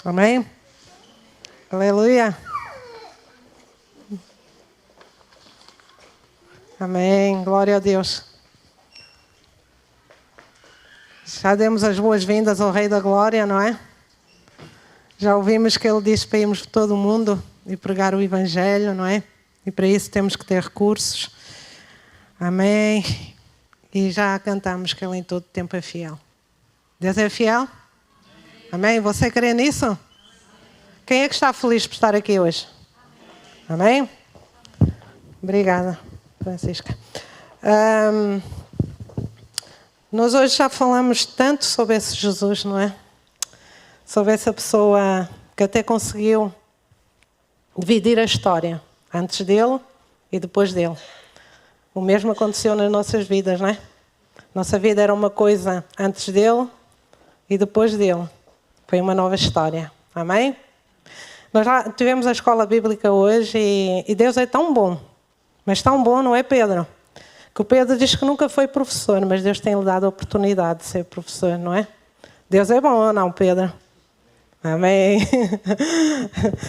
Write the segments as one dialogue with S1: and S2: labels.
S1: Amém? Aleluia. Amém. Glória a Deus. Já demos as boas-vindas ao Rei da Glória, não é? Já ouvimos que Ele disse para irmos por todo o mundo e pregar o Evangelho, não é? E para isso temos que ter recursos. Amém. E já cantamos que Ele em todo tempo é fiel. Deus é fiel? Amém. Você crê nisso? Quem é que está feliz por estar aqui hoje? Amém? Obrigada, Francisca. Nós hoje já falamos tanto sobre esse Jesus, não é? Sobre essa pessoa que até conseguiu dividir a história antes dele e depois dele. O mesmo aconteceu nas nossas vidas, não é? Nossa vida era uma coisa antes dele e depois dele. Foi uma nova história. Amém? Nós já tivemos a escola bíblica hoje e Deus é tão bom. Mas tão bom, não é, Pedro? Que o Pedro diz que nunca foi professor, mas Deus tem-lhe dado a oportunidade de ser professor, não é? Deus é bom ou não, Pedro? Amém.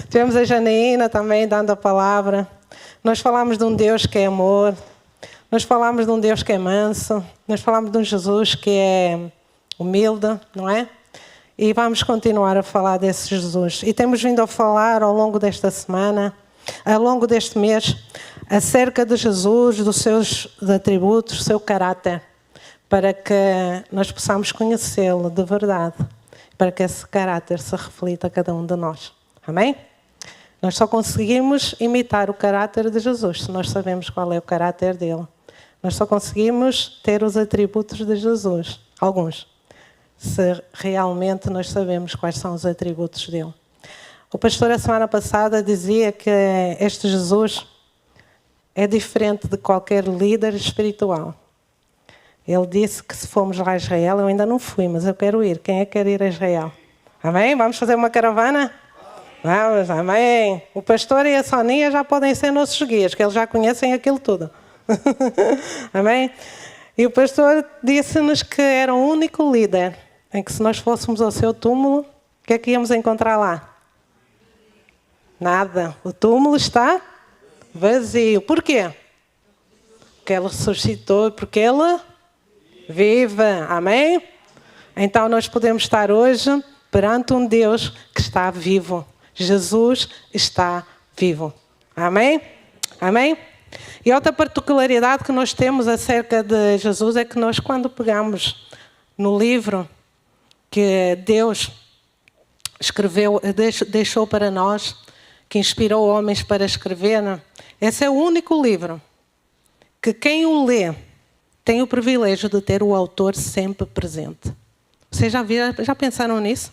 S1: Tivemos a Janaína também dando a palavra. Nós falamos de um Deus que é amor. Nós falamos de um Deus que é manso. Nós falamos de um Jesus que é humilde, não é? E vamos continuar a falar desse Jesus. E temos vindo a falar ao longo desta semana, ao longo deste mês, acerca de Jesus, dos seus atributos, do seu caráter, para que nós possamos conhecê-lo de verdade, para que esse caráter se reflita a cada um de nós. Amém? Nós só conseguimos imitar o caráter de Jesus se nós sabemos qual é o caráter dele. Nós só conseguimos ter os atributos de Jesus, alguns, se realmente nós sabemos quais são os atributos dele. O pastor, a semana passada, dizia que este Jesus é diferente de qualquer líder espiritual. Ele disse que se formos lá a Israel, eu ainda não fui, mas eu quero ir. Quem é que quer ir a Israel? Amém? Vamos fazer uma caravana? Vamos, amém. O pastor e a Soninha já podem ser nossos guias, que eles já conhecem aquilo tudo. Amém? E o pastor disse-nos que era o único líder em que se nós fôssemos ao seu túmulo, o que é que íamos encontrar lá? Nada. O túmulo está vazio. Porquê? Porque ele ressuscitou e porque ele vive. Amém? Então nós podemos estar hoje perante um Deus que está vivo. Jesus está vivo. Amém? Amém? E outra particularidade que nós temos acerca de Jesus é que nós, quando pegamos no livro que Deus escreveu, deixou para nós, que inspirou homens para escrever, esse é o único livro que quem o lê tem o privilégio de ter o autor sempre presente. Vocês já pensaram nisso?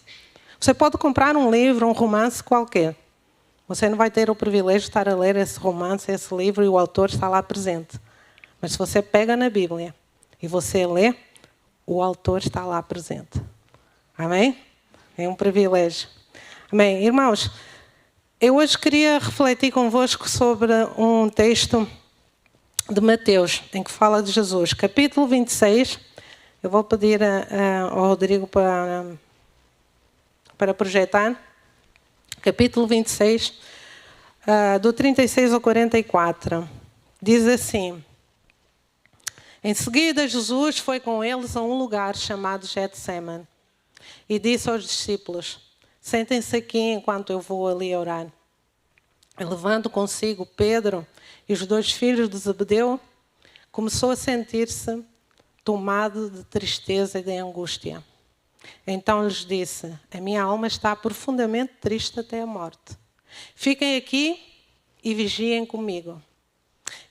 S1: Você pode comprar um livro, um romance qualquer. Você não vai ter o privilégio de estar a ler esse romance, esse livro, e o autor está lá presente. Mas se você pega na Bíblia e você lê, o autor está lá presente. Amém? É um privilégio. Amém? Irmãos, eu hoje queria refletir convosco sobre um texto de Mateus, em que fala de Jesus. Capítulo 26. Eu vou pedir ao Rodrigo para projetar. Capítulo 26, do 36 ao 44. Diz assim: Em seguida, Jesus foi com eles a um lugar chamado Getsemane e disse aos discípulos: Sentem-se aqui enquanto eu vou ali orar. E levando consigo Pedro e os dois filhos de Zebedeu, começou a sentir-se tomado de tristeza e de angústia. Então lhes disse: A minha alma está profundamente triste até a morte. Fiquem aqui e vigiem comigo.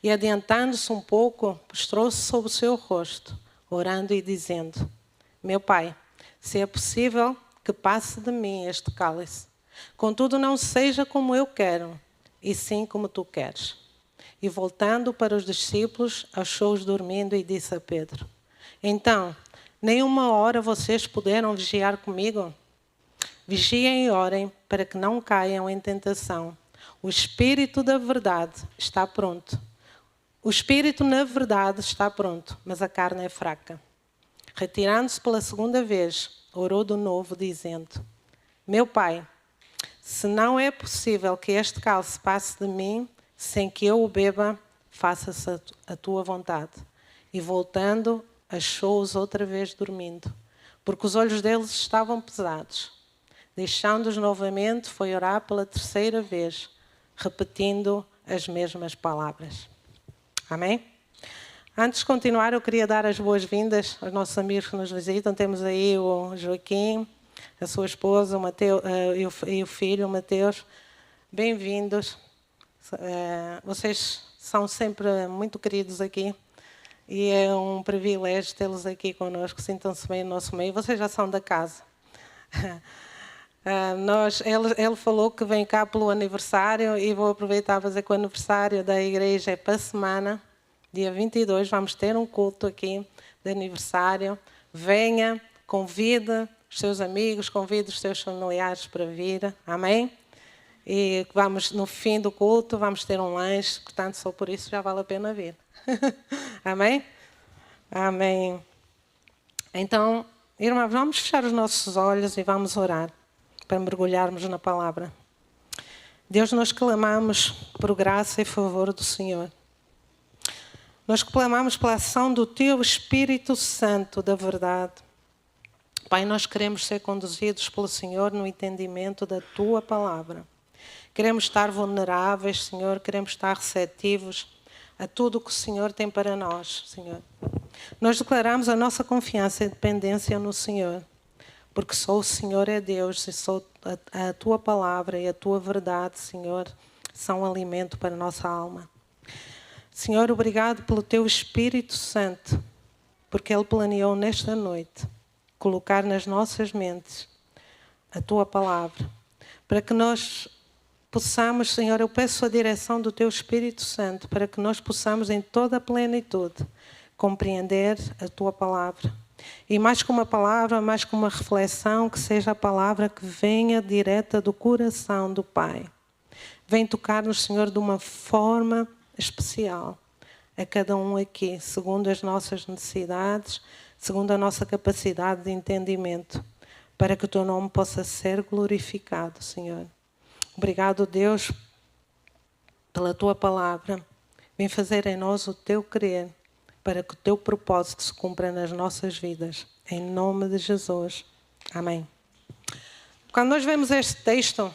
S1: E adiantando-se um pouco, prostrou-se sobre o seu rosto, orando e dizendo: Meu Pai, se é possível que passe de mim este cálice. Contudo, não seja como eu quero, e sim como tu queres. E voltando para os discípulos, achou-os dormindo e disse a Pedro: Então, nem uma hora vocês puderam vigiar comigo? Vigiem e orem para que não caiam em tentação. O Espírito da verdade está pronto. O Espírito, na verdade, está pronto, mas a carne é fraca. Retirando-se pela segunda vez, orou de novo, dizendo: Meu Pai, Se não é possível que este cálice passe de mim sem que eu o beba, faça-se a tua vontade. E voltando, achou-os outra vez dormindo, porque os olhos deles estavam pesados. Deixando-os novamente, foi orar pela terceira vez, repetindo as mesmas palavras. Amém? Antes de continuar, eu queria dar as boas-vindas aos nossos amigos que nos visitam. Temos aí o Joaquim, a sua esposa, o Mateus, e o filho, o Mateus. Bem-vindos. Vocês são sempre muito queridos aqui e é um privilégio tê-los aqui connosco. Sintam-se bem no nosso meio. Vocês já são da casa. Ele falou que vem cá pelo aniversário e vou aproveitar para dizer que o aniversário da igreja é para a semana, dia 22. Vamos ter um culto aqui de aniversário. Venha, convide os seus amigos, convide os seus familiares para vir. Amém? E vamos, no fim do culto, vamos ter um lanche, portanto, só por isso já vale a pena vir. Amém? Amém. Então, irmãos, vamos fechar os nossos olhos e vamos orar para mergulharmos na palavra. Deus, nós clamamos por graça e favor do Senhor. Nós clamamos pela ação do Teu Espírito Santo da verdade. Pai, nós queremos ser conduzidos pelo Senhor no entendimento da Tua palavra. Queremos estar vulneráveis, Senhor, queremos estar receptivos a tudo o que o Senhor tem para nós, Senhor. Nós declaramos a nossa confiança e dependência no Senhor, porque só o Senhor é Deus e só a Tua palavra e a Tua verdade, Senhor, são alimento para a nossa alma. Senhor, obrigado pelo Teu Espírito Santo, porque Ele planeou nesta noite colocar nas nossas mentes a Tua palavra, para que nós possamos, Senhor, eu peço a direção do Teu Espírito Santo, para que nós possamos em toda a plenitude compreender a Tua palavra. E mais que uma palavra, mais que uma reflexão, que seja a palavra que venha direta do coração do Pai. Vem tocar-nos, Senhor, de uma forma especial a cada um aqui, segundo as nossas necessidades, segundo a nossa capacidade de entendimento, para que o Teu nome possa ser glorificado, Senhor. Obrigado, Deus, pela Tua palavra. Vem fazer em nós o Teu querer, para que o Teu propósito se cumpra nas nossas vidas. Em nome de Jesus. Amém. Quando nós vemos este texto,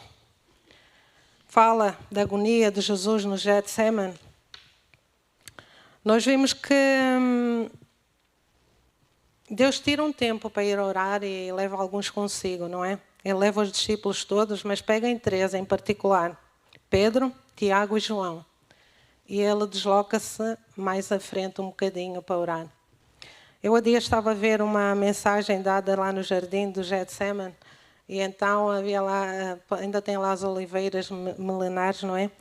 S1: fala da agonia de Jesus no Getsemane, nós vimos que Deus tira um tempo para ir orar e leva alguns consigo, não é? Ele leva os discípulos todos, mas pega em 3 em particular: Pedro, Tiago e João. E ele desloca-se mais à frente um bocadinho para orar. Eu há dias estava a ver uma mensagem dada lá no jardim do Getsemane, e então havia lá, ainda tem lá as oliveiras milenares, não é?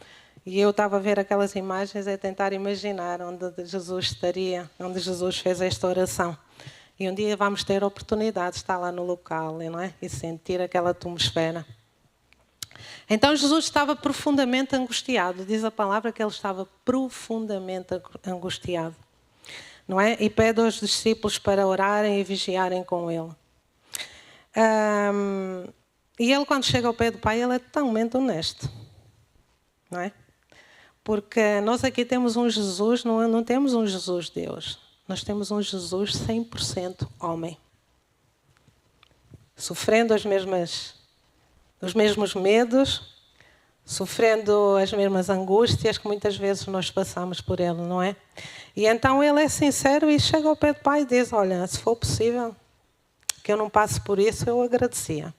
S1: E eu estava a ver aquelas imagens e a tentar imaginar onde Jesus estaria, onde Jesus fez esta oração. E um dia vamos ter a oportunidade de estar lá no local, não é? E sentir aquela atmosfera. Então Jesus estava profundamente angustiado. Diz a palavra que ele estava profundamente angustiado, não é? E pede aos discípulos para orarem e vigiarem com ele. E ele, quando chega ao pé do Pai, ele é totalmente honesto, não é? Porque nós aqui temos um Jesus, não temos um Jesus Deus. Nós temos um Jesus 100% homem, sofrendo os mesmos medos, sofrendo as mesmas angústias que muitas vezes nós passamos por ele, não é? E então ele é sincero e chega ao pé do Pai e diz: olha, se for possível que eu não passe por isso, eu agradecia.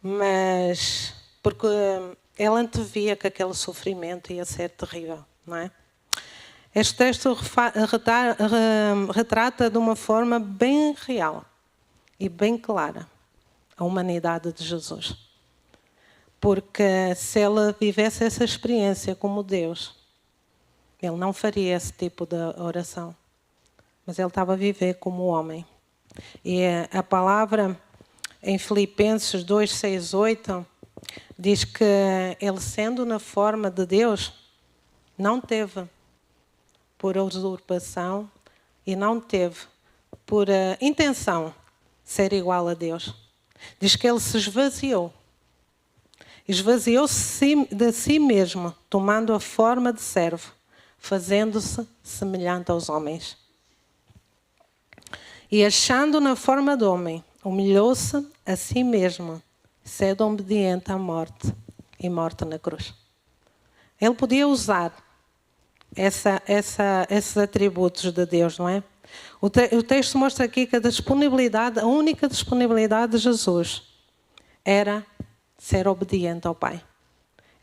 S1: Mas, porque ele antevia que aquele sofrimento ia ser terrível, não é? Este texto retrata de uma forma bem real e bem clara a humanidade de Jesus. Porque se ele vivesse essa experiência como Deus, ele não faria esse tipo de oração. Mas ele estava a viver como homem. E a palavra em Filipenses 2, 6, 8 diz que ele, sendo na forma de Deus, não teve por usurpação e não teve por intenção ser igual a Deus. Diz que ele se esvaziou Esvaziou-se de si mesmo, tomando a forma de servo, fazendo-se semelhante aos homens. E achando na forma de homem, humilhou-se a si mesmo, sendo obediente à morte e morte na cruz. Ele podia usar esses atributos de Deus, não é? O texto mostra aqui que a única disponibilidade de Jesus era ser obediente ao Pai.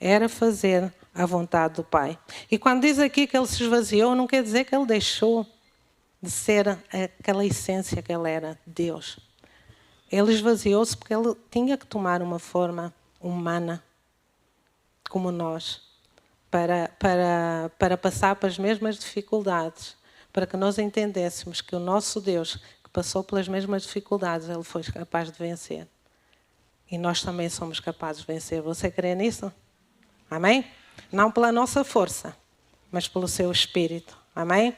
S1: Era fazer a vontade do Pai. E quando diz aqui que ele se esvaziou, não quer dizer que ele deixou de ser aquela essência que ele era, Deus. Ele esvaziou-se porque ele tinha que tomar uma forma humana, como nós, para passar pelas mesmas dificuldades, para que nós entendêssemos que o nosso Deus, que passou pelas mesmas dificuldades, ele foi capaz de vencer. E nós também somos capazes de vencer. Você crê nisso? Amém? Não pela nossa força, mas pelo seu Espírito. Amém?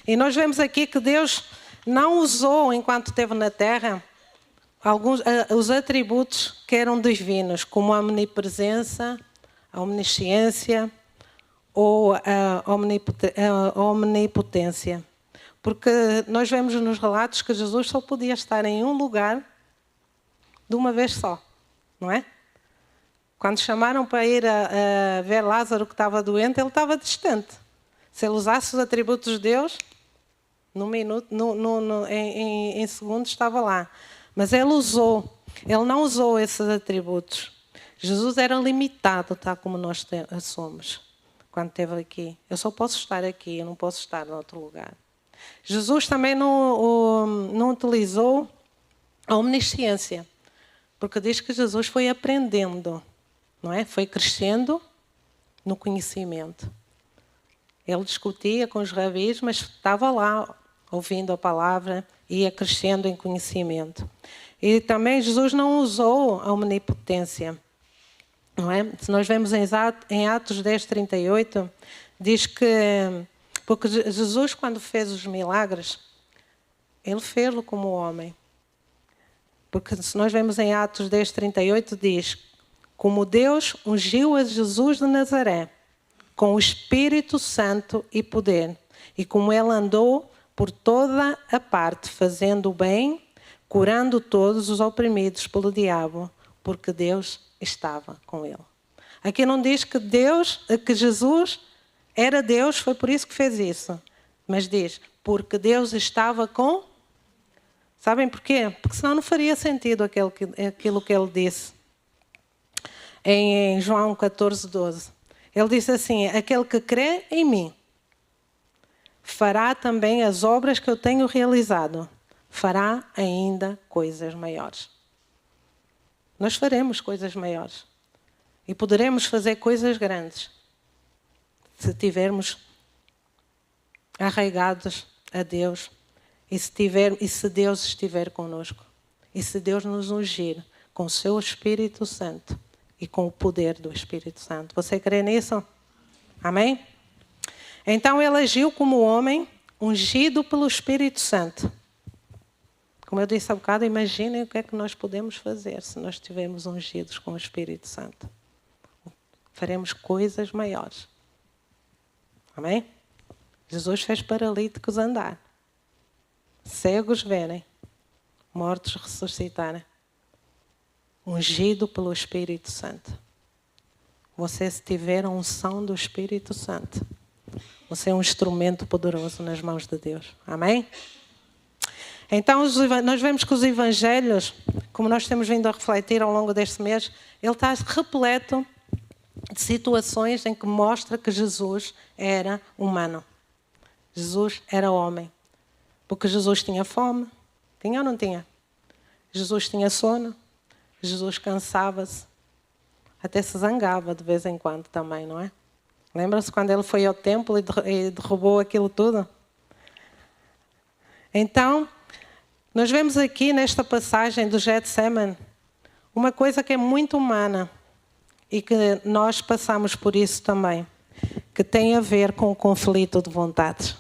S1: E nós vemos aqui que Deus não usou, enquanto esteve na terra, os atributos que eram divinos, como a omnipresença, a omnisciência ou a omnipotência. Porque nós vemos nos relatos que Jesus só podia estar em um lugar de uma vez só, não é? Quando chamaram para ir a ver Lázaro que estava doente, ele estava distante. Se ele usasse os atributos de Deus, num minuto, em segundos estava lá. Mas ele não usou esses atributos. Jesus era limitado, tal como nós somos, quando esteve aqui. Eu só posso estar aqui, eu não posso estar em outro lugar. Jesus também não utilizou a omnisciência, porque diz que Jesus foi aprendendo, não é? Foi crescendo no conhecimento. Ele discutia com os rabis, mas estava lá, ouvindo a palavra, ia crescendo em conhecimento. E também Jesus não usou a omnipotência, não é? Se nós vemos em Atos 10:38, diz que... Porque Jesus, quando fez os milagres, ele fez-lo como homem. Porque se nós vemos em Atos 10:38, diz: como Deus ungiu a Jesus de Nazaré, com o Espírito Santo e poder, e como ele andou por toda a parte, fazendo o bem, curando todos os oprimidos pelo diabo, porque Deus estava com ele. Aqui não diz que Jesus era Deus, foi por isso que fez isso. Mas diz, porque Deus estava com... Sabem porquê? Porque senão não faria sentido aquilo que ele disse. Em João 14:12. Ele disse assim, aquele que crê em mim fará também as obras que eu tenho realizado. Fará ainda coisas maiores. Nós faremos coisas maiores. E poderemos fazer coisas grandes. Se estivermos arraigados a Deus. E se Deus estiver conosco. E se Deus nos ungir com o seu Espírito Santo. E com o poder do Espírito Santo. Você crê nisso? Amém? Então ele agiu como homem, ungido pelo Espírito Santo. Como eu disse há bocado, imaginem o que é que nós podemos fazer se nós estivermos ungidos com o Espírito Santo. Faremos coisas maiores. Amém? Jesus fez paralíticos andar. Cegos verem. Mortos ressuscitarem. Ungido pelo Espírito Santo. Você, se tiver a unção do Espírito Santo, você é um instrumento poderoso nas mãos de Deus. Amém? Então, nós vemos que os evangelhos, como nós temos vindo a refletir ao longo deste mês, ele está repleto de situações em que mostra que Jesus era humano. Jesus era homem. Porque Jesus tinha fome. Tinha ou não tinha? Jesus tinha sono. Jesus cansava-se, até se zangava de vez em quando também, não é? Lembram-se quando ele foi ao templo e derrubou aquilo tudo? Então, nós vemos aqui nesta passagem do Getsemane uma coisa que é muito humana e que nós passamos por isso também, que tem a ver com o conflito de vontades.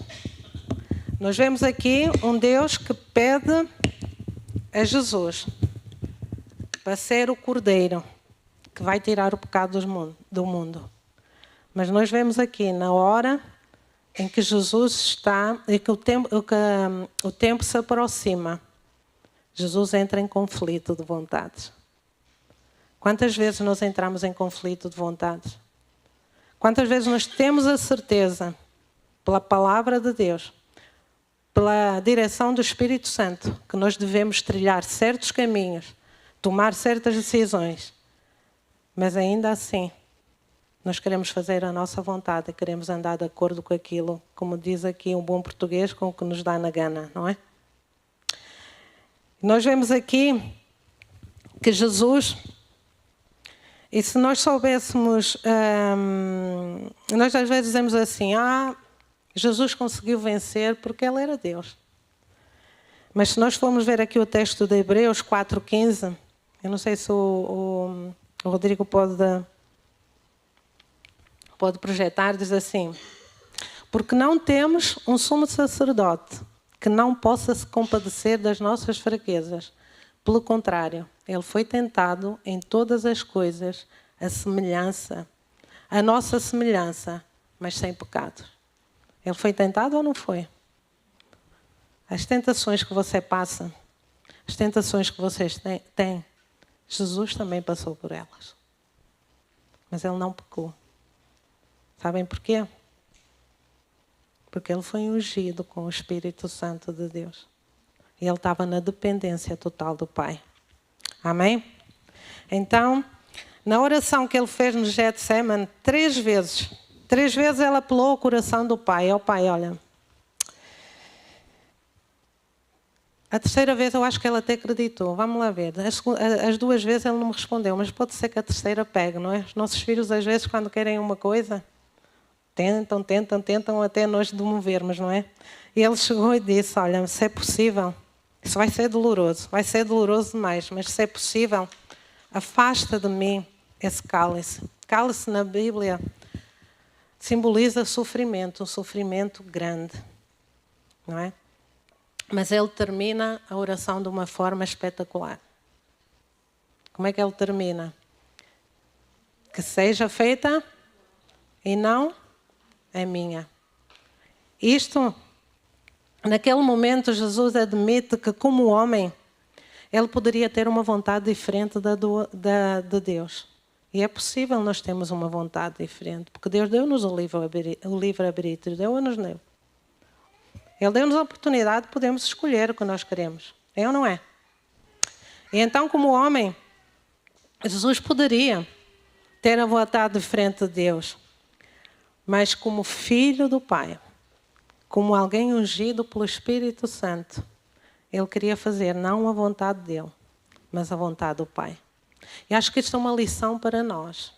S1: Nós vemos aqui um Deus que pede a Jesus para ser o cordeiro que vai tirar o pecado do mundo. Mas nós vemos aqui, na hora em que Jesus está, e que o tempo se aproxima, Jesus entra em conflito de vontades. Quantas vezes nós entramos em conflito de vontades? Quantas vezes nós temos a certeza, pela palavra de Deus, pela direção do Espírito Santo, que nós devemos trilhar certos caminhos, tomar certas decisões, mas ainda assim nós queremos fazer a nossa vontade e queremos andar de acordo com aquilo, como diz aqui um bom português, com o que nos dá na gana, não é? Nós vemos aqui que Jesus, e se nós soubéssemos, nós às vezes dizemos assim, Jesus conseguiu vencer porque Ele era Deus. Mas se nós formos ver aqui o texto de Hebreus 4,15, eu não sei se o Rodrigo pode projetar, diz assim: porque não temos um sumo sacerdote que não possa se compadecer das nossas fraquezas. Pelo contrário, ele foi tentado em todas as coisas, a nossa semelhança, mas sem pecado. Ele foi tentado ou não foi? As tentações que você passa, as tentações que vocês têm, Jesus também passou por elas. Mas ele não pecou. Sabem porquê? Porque ele foi ungido com o Espírito Santo de Deus. E ele estava na dependência total do Pai. Amém? Então, na oração que ele fez no Getsemane, 3 vezes ele apelou ao coração do Pai. Ó Pai, olha. A terceira vez eu acho que ele até acreditou. Vamos lá ver. As 2 vezes ele não me respondeu, mas pode ser que a terceira pegue, não é? Os nossos filhos, às vezes, quando querem uma coisa, tentam até nós demovermos, não é? E ele chegou e disse, olha, se é possível, isso vai ser doloroso demais, mas se é possível, afasta de mim esse cálice. Cálice na Bíblia simboliza sofrimento, um sofrimento grande, não é? Mas ele termina a oração de uma forma espetacular. Como é que ele termina? Que seja feita e não a minha. Isto, naquele momento, Jesus admite que, como homem, ele poderia ter uma vontade diferente da de Deus. E é possível nós termos uma vontade diferente, porque Deus deu-nos o livre-arbítrio, deu-nos nele. Ele deu-nos a oportunidade de podermos escolher o que nós queremos. É ou não é? E então, como homem, Jesus poderia ter a vontade diferente de Deus. Mas como filho do Pai, como alguém ungido pelo Espírito Santo, ele queria fazer não a vontade dele, mas a vontade do Pai. E acho que isto é uma lição para nós.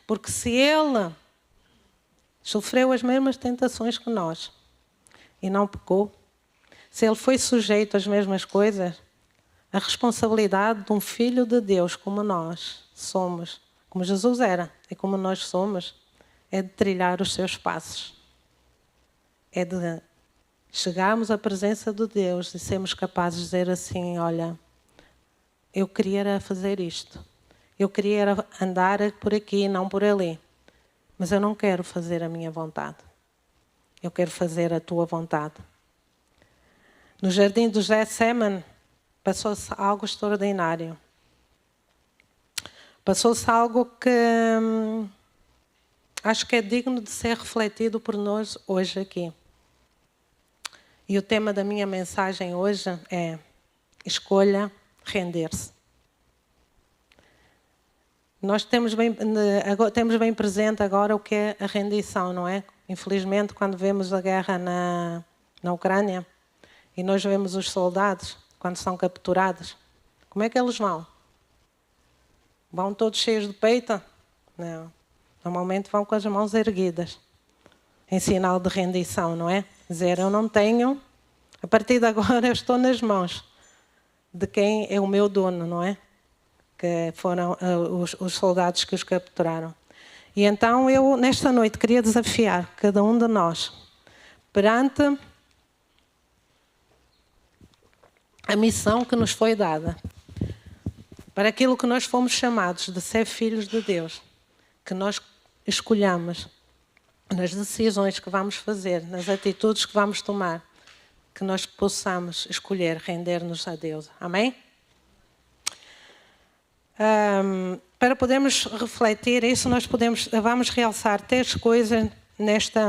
S1: Porque se ele sofreu as mesmas tentações que nós e não pecou, se ele foi sujeito às mesmas coisas, a responsabilidade de um filho de Deus como nós somos, como Jesus era e como nós somos, é de trilhar os seus passos. É de chegarmos à presença de Deus e sermos capazes de dizer assim, olha, eu queria fazer isto. Eu queria andar por aqui, não por ali. Mas eu não quero fazer a minha vontade. Eu quero fazer a tua vontade. No jardim do Getsemane, passou-se algo extraordinário. Passou-se algo que acho que é digno de ser refletido por nós hoje aqui. E o tema da minha mensagem hoje é: escolha render-se. Nós temos bem presente agora o que é a rendição, não é? Infelizmente, quando vemos a guerra na Ucrânia e nós vemos os soldados, quando são capturados, como é que eles vão? Vão todos cheios de peito? Não. Normalmente vão com as mãos erguidas, em sinal de rendição, não é? Dizer, eu não tenho, a partir de agora eu estou nas mãos de quem é o meu dono, não é? Que foram os soldados que os capturaram. E então eu, nesta noite, queria desafiar cada um de nós perante a missão que nos foi dada, para aquilo que nós fomos chamados de ser filhos de Deus, que nós escolhamos nas decisões que vamos fazer, nas atitudes que vamos tomar, que nós possamos escolher render-nos a Deus. Amém? Para podermos refletir isso, vamos realçar 3 coisas neste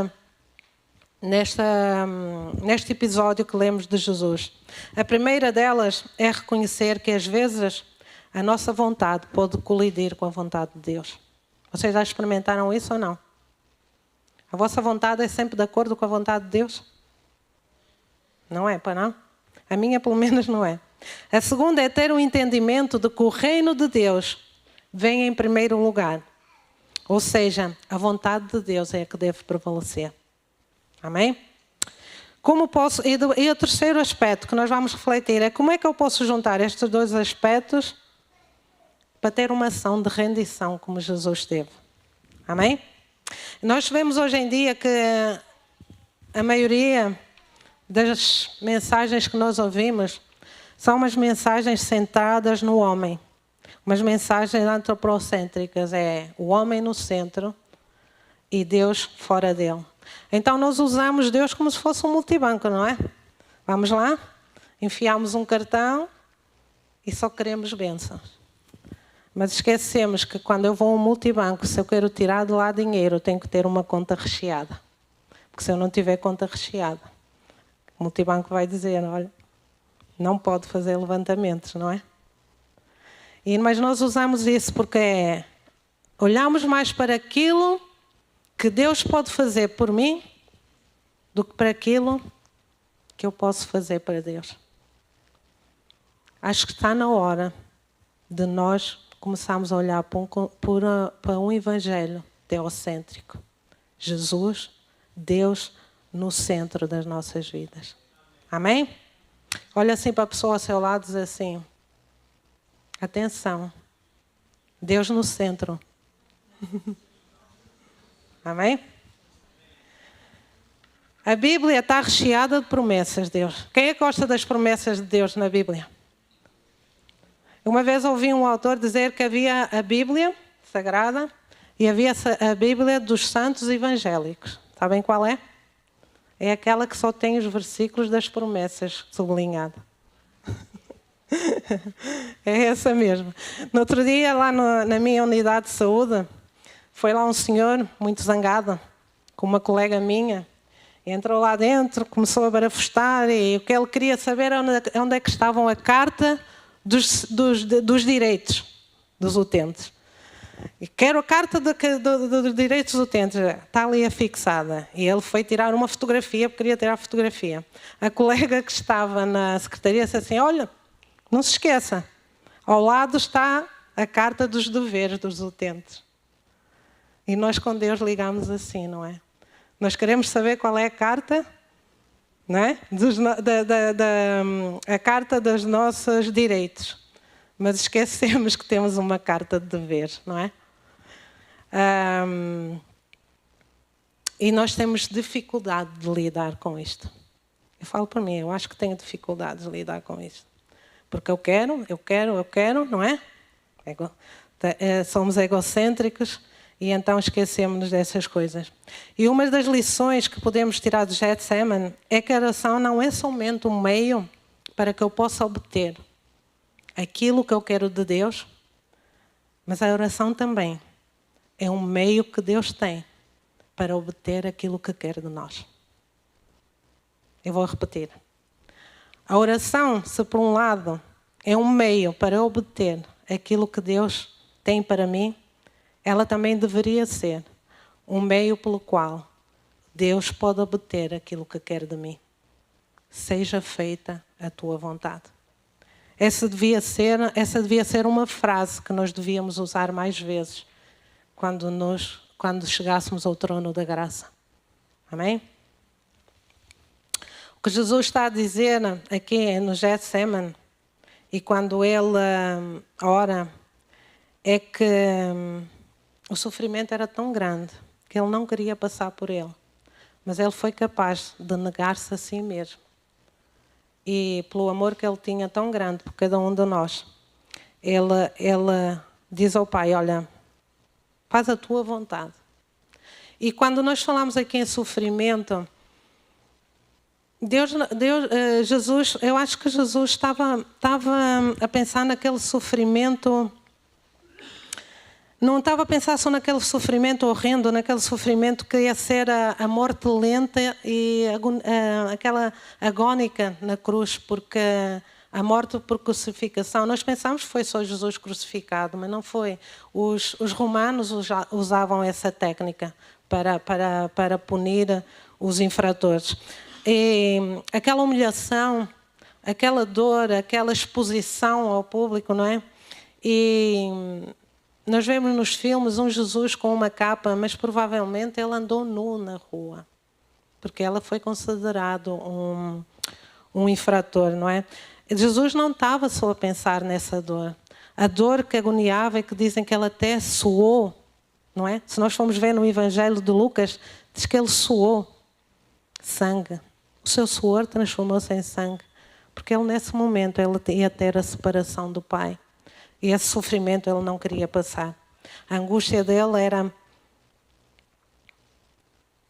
S1: episódio que lemos de Jesus. A primeira delas é reconhecer que às vezes a nossa vontade pode colidir com a vontade de Deus. Vocês já experimentaram isso ou não? A vossa vontade é sempre de acordo com a vontade de Deus? Não é, para não? A minha, pelo menos, não é. A segunda é ter o entendimento de que o reino de Deus vem em primeiro lugar. Ou seja, a vontade de Deus é a que deve prevalecer. Amém? E o terceiro aspecto que nós vamos refletir é como é que eu posso juntar estes 2 aspectos para ter uma ação de rendição como Jesus teve. Amém? Nós vemos hoje em dia que a maioria das mensagens que nós ouvimos são umas mensagens centradas no homem. Umas mensagens antropocêntricas. É o homem no centro e Deus fora dele. Então nós usamos Deus como se fosse um multibanco, não é? Vamos lá, enfiamos um cartão e só queremos bênçãos. Mas esquecemos que quando eu vou a um multibanco, se eu quero tirar de lá dinheiro, eu tenho que ter uma conta recheada. Porque se eu não tiver conta recheada, o multibanco vai dizer, olha, não pode fazer levantamentos, não é? Mas nós usamos isso porque olhamos mais para aquilo que Deus pode fazer por mim do que para aquilo que eu posso fazer para Deus. Acho que está na hora de nós começarmos a olhar para um evangelho teocêntrico. Jesus, Deus no centro das nossas vidas. Amém? Olha assim para a pessoa ao seu lado e diz assim, atenção, Deus no centro. Amém? A Bíblia está recheada de promessas de Deus. Quem é que gosta das promessas de Deus na Bíblia? Uma vez ouvi um autor dizer que havia a Bíblia Sagrada e havia a Bíblia dos Santos Evangélicos. Sabem qual é? É aquela que só tem os versículos das promessas sublinhados. É essa mesmo. No outro dia, lá na minha unidade de saúde, foi lá um senhor muito zangado, com uma colega minha. Entrou lá dentro, começou a barafustar e o que ele queria saber era onde é que estavam a carta dos direitos dos utentes. E quero a carta dos direitos dos utentes. Está ali afixada. E ele foi tirar uma fotografia, porque queria tirar a fotografia. A colega que estava na secretaria disse assim, olha, não se esqueça, ao lado está a carta dos deveres dos utentes. E nós com Deus ligamos assim, não é? Nós queremos saber qual é a carta, não é? A carta dos nossos direitos. Mas esquecemos que temos uma carta de deveres, não é? E nós temos dificuldade de lidar com isto. Eu falo por mim, eu acho que tenho dificuldade de lidar com isto. Porque eu quero, não é? Somos egocêntricos e então esquecemos dessas coisas. E uma das lições que podemos tirar do Getsemane é que a oração não é somente um meio para que eu possa obter aquilo que eu quero de Deus, mas a oração também é um meio que Deus tem para obter aquilo que quer de nós. Eu vou repetir. A oração, se por um lado é um meio para obter aquilo que Deus tem para mim, ela também deveria ser um meio pelo qual Deus pode obter aquilo que quer de mim. Seja feita a tua vontade. Essa devia ser uma frase que nós devíamos usar mais vezes quando chegássemos ao trono da graça. Amém? O que Jesus está a dizer aqui no Getsemane, e quando ele ora, é que o sofrimento era tão grande que ele não queria passar por ele. Mas ele foi capaz de negar-se a si mesmo. E pelo amor que ele tinha tão grande por cada um de nós, ele diz ao Pai, olha, faz a tua vontade. E quando nós falamos aqui em sofrimento, Jesus, eu acho que Jesus estava a pensar naquele sofrimento, não estava a pensar só naquele sofrimento horrendo, naquele sofrimento que ia ser a morte lenta e aquela agónica na cruz, porque a morte por crucificação, nós pensamos que foi só Jesus crucificado, mas não foi. Os romanos usavam essa técnica para punir os infratores. E aquela humilhação, aquela dor, aquela exposição ao público, não é? E nós vemos nos filmes um Jesus com uma capa, mas provavelmente ele andou nu na rua, porque ela foi considerado um infrator, não é? Jesus não estava só a pensar nessa dor. A dor que agoniava e que dizem que ele até suou, não é? Se nós formos ver no Evangelho de Lucas, diz que ele suou sangue. O seu suor transformou-se em sangue, porque ele nesse momento ele ia ter a separação do Pai. E esse sofrimento ele não queria passar. A angústia dele era: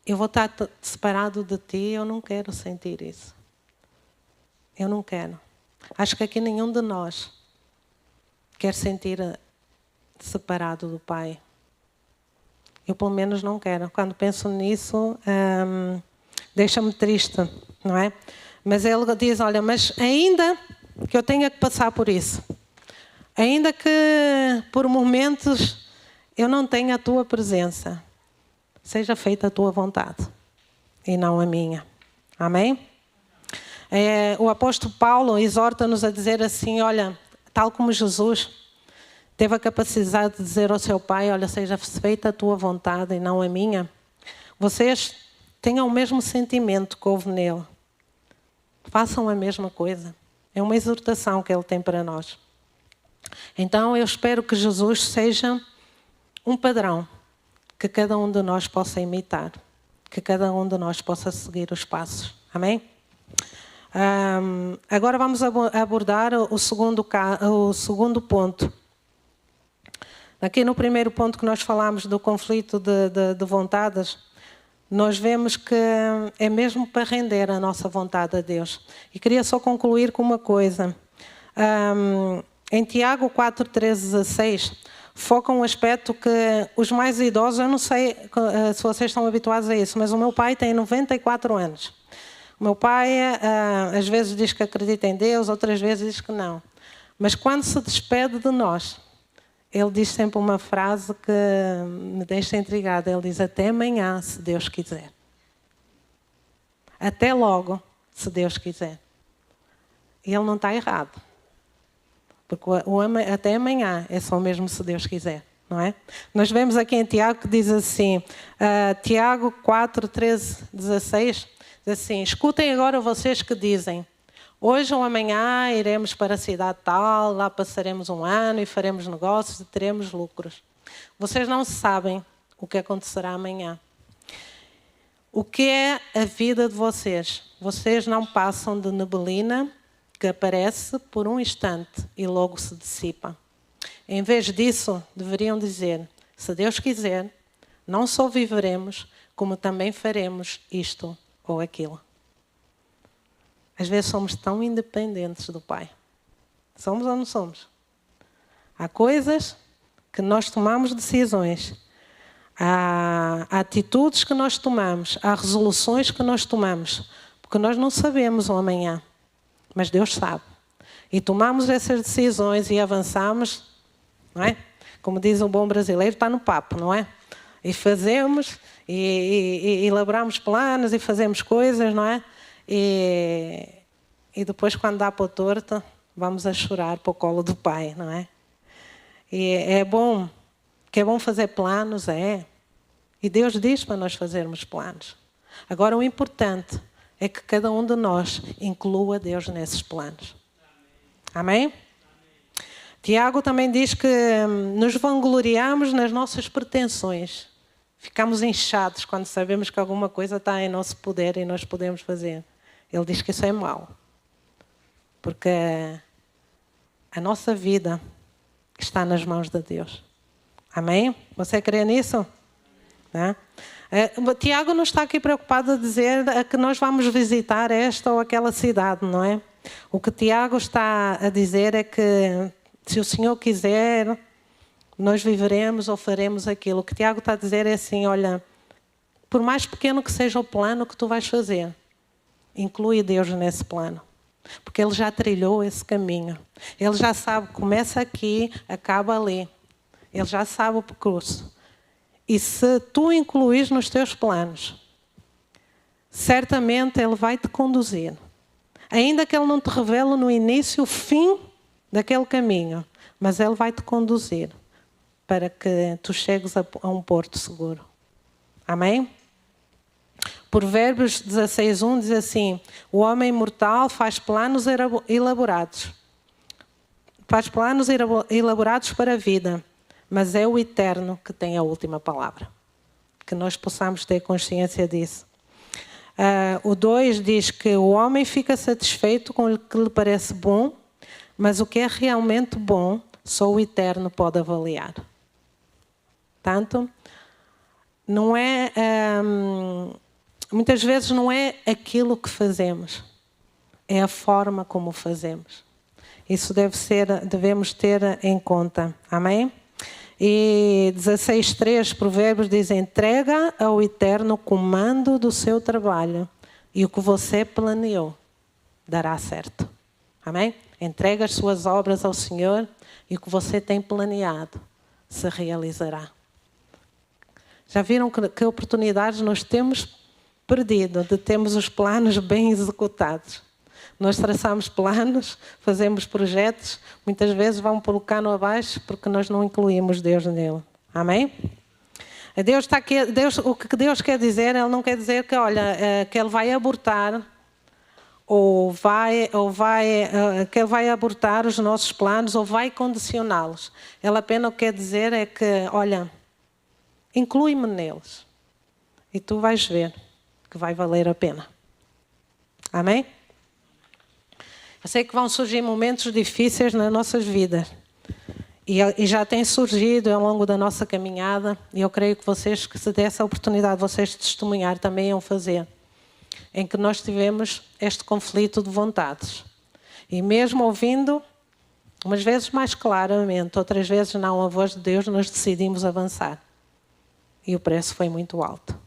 S1: eu vou estar separado de ti, eu não quero sentir isso. Eu não quero. Acho que aqui nenhum de nós quer sentir separado do Pai. Eu pelo menos não quero. Quando penso nisso, deixa-me triste, não é? Mas ele diz, olha, mas ainda que eu tenha que passar por isso, ainda que por momentos eu não tenha a tua presença, seja feita a tua vontade e não a minha. Amém? O apóstolo Paulo exorta-nos a dizer assim, olha, tal como Jesus teve a capacidade de dizer ao seu Pai, olha, seja feita a tua vontade e não a minha, vocês tenham o mesmo sentimento que houve nele. Façam a mesma coisa. É uma exortação que ele tem para nós. Então eu espero que Jesus seja um padrão que cada um de nós possa imitar, que cada um de nós possa seguir os passos. Amém? Agora vamos abordar o segundo ponto. Aqui no primeiro ponto que nós falamos do conflito de vontades, nós vemos que é mesmo para render a nossa vontade a Deus. E queria só concluir com uma coisa. Em Tiago 4, 13, 16, foca um aspecto que os mais idosos, eu não sei se vocês estão habituados a isso, mas o meu pai tem 94 anos. O meu pai às vezes diz que acredita em Deus, outras vezes diz que não. Mas quando se despede de nós, ele diz sempre uma frase que me deixa intrigada. Ele diz, até amanhã, se Deus quiser. Até logo, se Deus quiser. E ele não está errado. Porque até amanhã é só mesmo se Deus quiser, não é? Nós vemos aqui em Tiago que diz assim, Tiago 4, 13, 16, diz assim, escutem agora vocês que dizem, hoje ou amanhã iremos para a cidade tal, lá passaremos um ano e faremos negócios e teremos lucros. Vocês não sabem o que acontecerá amanhã. O que é a vida de vocês? Vocês não passam de neblina que aparece por um instante e logo se dissipa. Em vez disso, deveriam dizer, se Deus quiser, não só viveremos, como também faremos isto ou aquilo. Às vezes somos tão independentes do Pai. Somos ou não somos? Há coisas que nós tomamos decisões, há atitudes que nós tomamos, há resoluções que nós tomamos, porque nós não sabemos o amanhã, mas Deus sabe. E tomamos essas decisões e avançamos, não é? Como diz um bom brasileiro, está no papo, não é? E fazemos, e elaboramos planos, e fazemos coisas, não é? E depois, quando dá para o torto, vamos a chorar para o colo do Pai, não é? E é bom fazer planos, é. E Deus diz para nós fazermos planos. Agora, o importante é que cada um de nós inclua Deus nesses planos. Amém? Tiago também diz que nos vangloriamos nas nossas pretensões. Ficamos inchados quando sabemos que alguma coisa está em nosso poder e nós podemos fazer. Ele diz que isso é mau. Porque a nossa vida que está nas mãos de Deus. Amém? Você crê nisso? Né? Tiago não está aqui preocupado a dizer que nós vamos visitar esta ou aquela cidade, não é? O que Tiago está a dizer é que, se o Senhor quiser, nós viveremos ou faremos aquilo. O que Tiago está a dizer é assim, olha, por mais pequeno que seja o plano que tu vais fazer, inclui Deus nesse plano. Porque Ele já trilhou esse caminho. Ele já sabe, começa aqui, acaba ali. Ele já sabe o percurso. E se tu incluís nos teus planos, certamente Ele vai te conduzir. Ainda que Ele não te revele no início o fim daquele caminho, mas Ele vai te conduzir para que tu chegues a um porto seguro. Amém? Provérbios 16:1 diz assim: o homem mortal faz planos elaborados. Faz planos elaborados para a vida, mas é o Eterno que tem a última palavra. Que nós possamos ter consciência disso. O 2 diz que o homem fica satisfeito com o que lhe parece bom, mas o que é realmente bom, só o Eterno pode avaliar. Portanto, não é... muitas vezes não é aquilo que fazemos, é a forma como fazemos. Isso devemos ter em conta. Amém? E 16:3, Provérbios diz: entrega ao Eterno o comando do seu trabalho e o que você planeou dará certo. Amém? Entrega as suas obras ao Senhor e o que você tem planeado se realizará. Já viram que oportunidades nós temos perdido de termos os planos bem executados? Nós traçamos planos, fazemos projetos, muitas vezes vão pelo cano abaixo porque nós não incluímos Deus nele. Amém? Deus está aqui, o que Deus quer dizer, Ele não quer dizer que, olha, que Ele vai abortar que Ele vai abortar os nossos planos ou vai condicioná-los. Ele apenas quer dizer é que, olha, inclui-me neles e tu vais ver que vai valer a pena. Amém? Eu sei que vão surgir momentos difíceis nas nossas vidas. E já tem surgido ao longo da nossa caminhada. E eu creio que vocês, que se desse a oportunidade de vocês testemunhar, também iam fazer. Em que nós tivemos este conflito de vontades. E mesmo ouvindo, umas vezes mais claramente, outras vezes não, a voz de Deus, nós decidimos avançar. E o preço foi muito alto.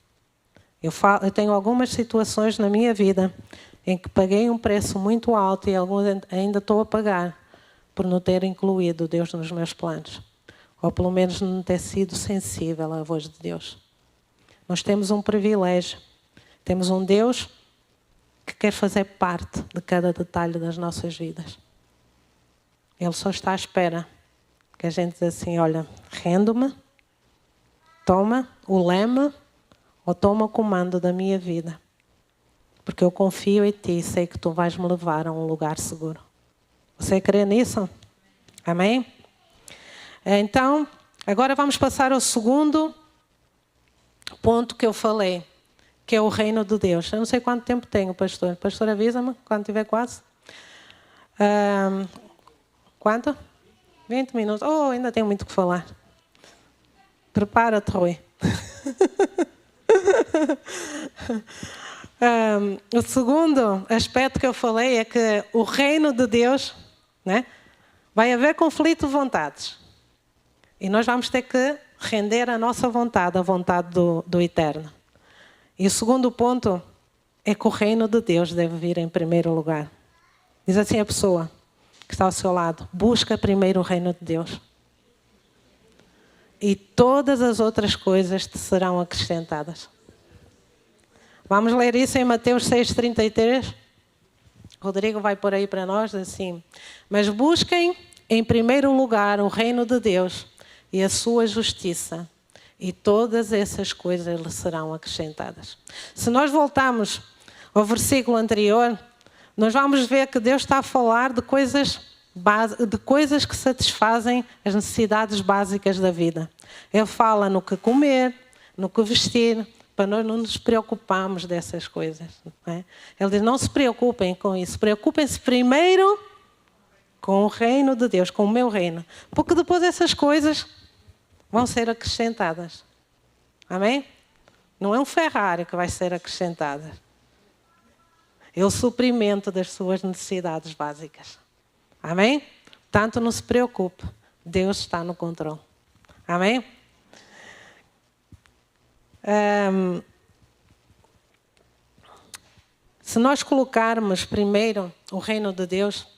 S1: Eu tenho algumas situações na minha vida em que paguei um preço muito alto e alguns ainda estou a pagar por não ter incluído Deus nos meus planos. Ou pelo menos não ter sido sensível à voz de Deus. Nós temos um privilégio. Temos um Deus que quer fazer parte de cada detalhe das nossas vidas. Ele só está à espera que a gente diz assim, olha, rendo-me, toma o leme ou toma o comando da minha vida. Porque eu confio em ti e sei que tu vais me levar a um lugar seguro. Você crê nisso? Amém? Então, agora vamos passar ao segundo ponto que eu falei, que é o reino de Deus. Eu não sei quanto tempo tenho, pastor. Pastor, avisa-me quando tiver quase. Quanto? 20 minutos. Oh, ainda tenho muito o que falar. Prepara-te, Rui. O segundo aspecto que eu falei é que o reino de Deus, né, vai haver conflito de vontades. E nós vamos ter que render a nossa vontade, a vontade do Eterno. E o segundo ponto é que o reino de Deus deve vir em primeiro lugar. Diz assim a pessoa que está ao seu lado: busca primeiro o reino de Deus. E todas as outras coisas te serão acrescentadas. Vamos ler isso em Mateus 6:33. Rodrigo vai pôr aí para nós assim: mas busquem em primeiro lugar o reino de Deus e a sua justiça, e todas essas coisas lhe serão acrescentadas. Se nós voltarmos ao versículo anterior, nós vamos ver que Deus está a falar de coisas que satisfazem as necessidades básicas da vida. Ele fala no que comer, no que vestir, para nós não nos preocuparmos dessas coisas. Não é? Ele diz, não se preocupem com isso. Preocupem-se primeiro com o reino de Deus, com o meu reino. Porque depois essas coisas vão ser acrescentadas. Amém? Não é um Ferrari que vai ser acrescentado. É o suprimento das suas necessidades básicas. Amém? Tanto não se preocupe. Deus está no controle. Amém? Se nós colocarmos primeiro o reino de Deus,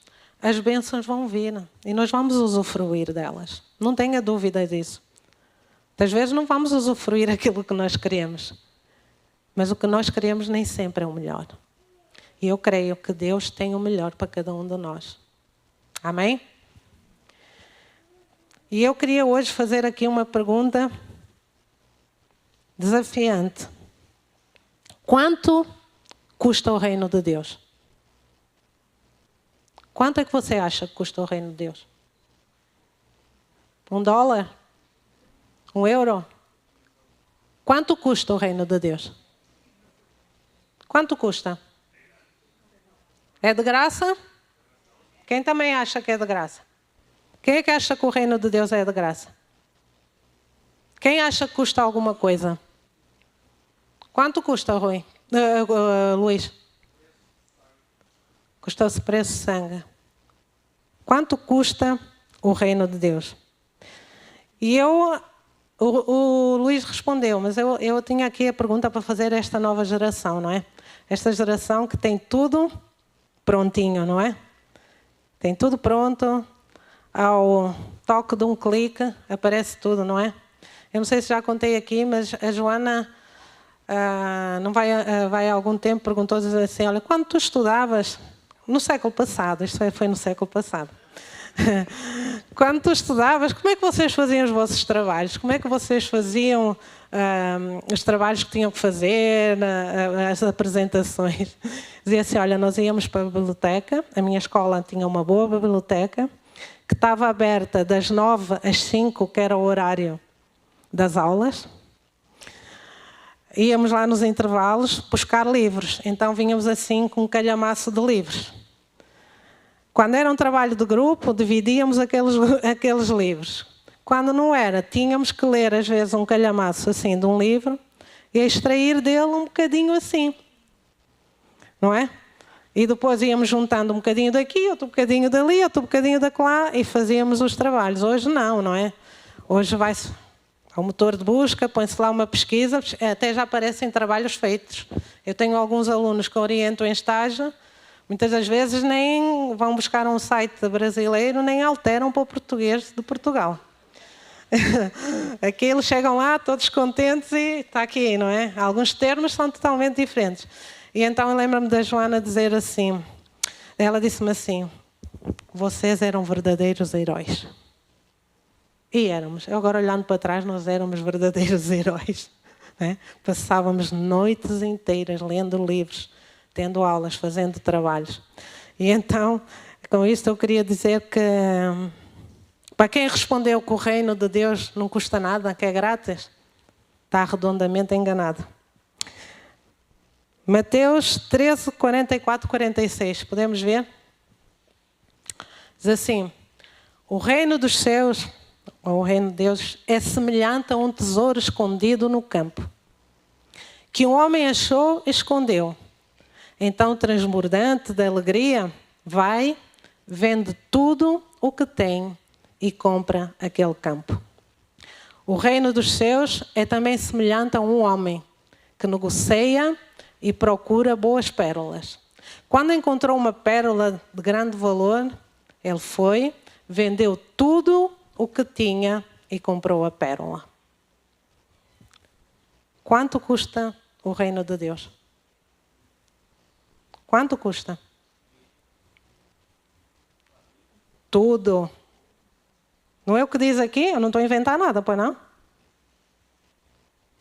S1: as bênçãos vão vir e nós vamos usufruir delas. Não tenha dúvida disso. Às vezes não vamos usufruir aquilo que nós queremos, mas o que nós queremos nem sempre é o melhor. E eu creio que Deus tem o melhor para cada um de nós. Amém? E eu queria hoje fazer aqui uma pergunta desafiante. Quanto custa o reino de Deus? Quanto é que você acha que custa o reino de Deus? $1? €1? Quanto custa o reino de Deus? Quanto custa? É de graça? Quem também acha que é de graça? Quem é que acha que o reino de Deus é de graça? Quem acha que custa alguma coisa? Quanto custa, Luís? Custa-se preço de sangue. Quanto custa o reino de Deus? E o Luís respondeu, mas eu tinha aqui a pergunta para fazer a esta nova geração, não é? Esta geração que tem tudo prontinho, não é? Tem tudo pronto, ao toque de um clique aparece tudo, não é? Eu não sei se já contei aqui, mas a Joana, vai há algum tempo, perguntou assim, olha, quando tu estudavas, no século passado, isto foi no século passado, quando tu estudavas, como é que vocês faziam os vossos trabalhos? Como é que vocês faziam os trabalhos que tinham que fazer, as apresentações? Dizia assim, olha, nós íamos para a biblioteca, a minha escola tinha uma boa biblioteca, que estava aberta das 9 às 5, que era o horário das aulas. Íamos lá nos intervalos buscar livros, então vínhamos assim com um calhamaço de livros. Quando era um trabalho de grupo, dividíamos aqueles livros. Quando não era, tínhamos que ler às vezes um calhamaço assim de um livro e extrair dele um bocadinho assim. Não é? E depois íamos juntando um bocadinho daqui, outro bocadinho dali, outro bocadinho daquela e fazíamos os trabalhos. Hoje não é? Hoje vai-se ao motor de busca, põe-se lá uma pesquisa, até já aparecem trabalhos feitos. Eu tenho alguns alunos que oriento em estágio, muitas das vezes nem vão buscar um site brasileiro, nem alteram para o português de Portugal. Aqui eles chegam lá todos contentes e está aqui, não é? Alguns termos são totalmente diferentes. E então eu lembro-me da Joana dizer assim, ela disse-me assim, vocês eram verdadeiros heróis. E éramos. Eu agora olhando para trás, nós éramos verdadeiros heróis. Né? Passávamos noites inteiras lendo livros, tendo aulas, fazendo trabalhos. E então, com isto eu queria dizer que, para quem respondeu que o reino de Deus não custa nada, que é grátis, está redondamente enganado. Mateus 13, 44, 46. Podemos ver? Diz assim, o reino dos céus, ou o reino de Deus, é semelhante a um tesouro escondido no campo, que um homem achou e escondeu. Então, transbordante de alegria, vai, vende tudo o que tem e compra aquele campo. O reino dos céus é também semelhante a um homem que negocia e procura boas pérolas. Quando encontrou uma pérola de grande valor, ele foi, vendeu tudo o que tinha e comprou a pérola. Quanto custa o reino de Deus? Quanto custa? Tudo. Não é o que diz aqui? Eu não estou a inventar nada, pois não?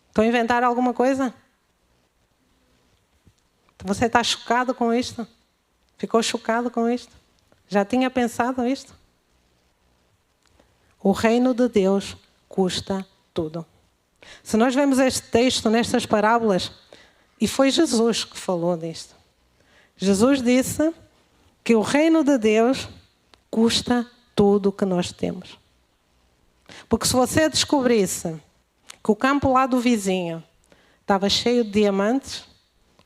S1: Estou a inventar alguma coisa? Você está chocado com isto? Ficou chocado com isto? Já tinha pensado isto? O reino de Deus custa tudo. Se nós vemos este texto nestas parábolas, e foi Jesus que falou disto. Jesus disse que o reino de Deus custa tudo o que nós temos. Porque se você descobrisse que o campo lá do vizinho estava cheio de diamantes,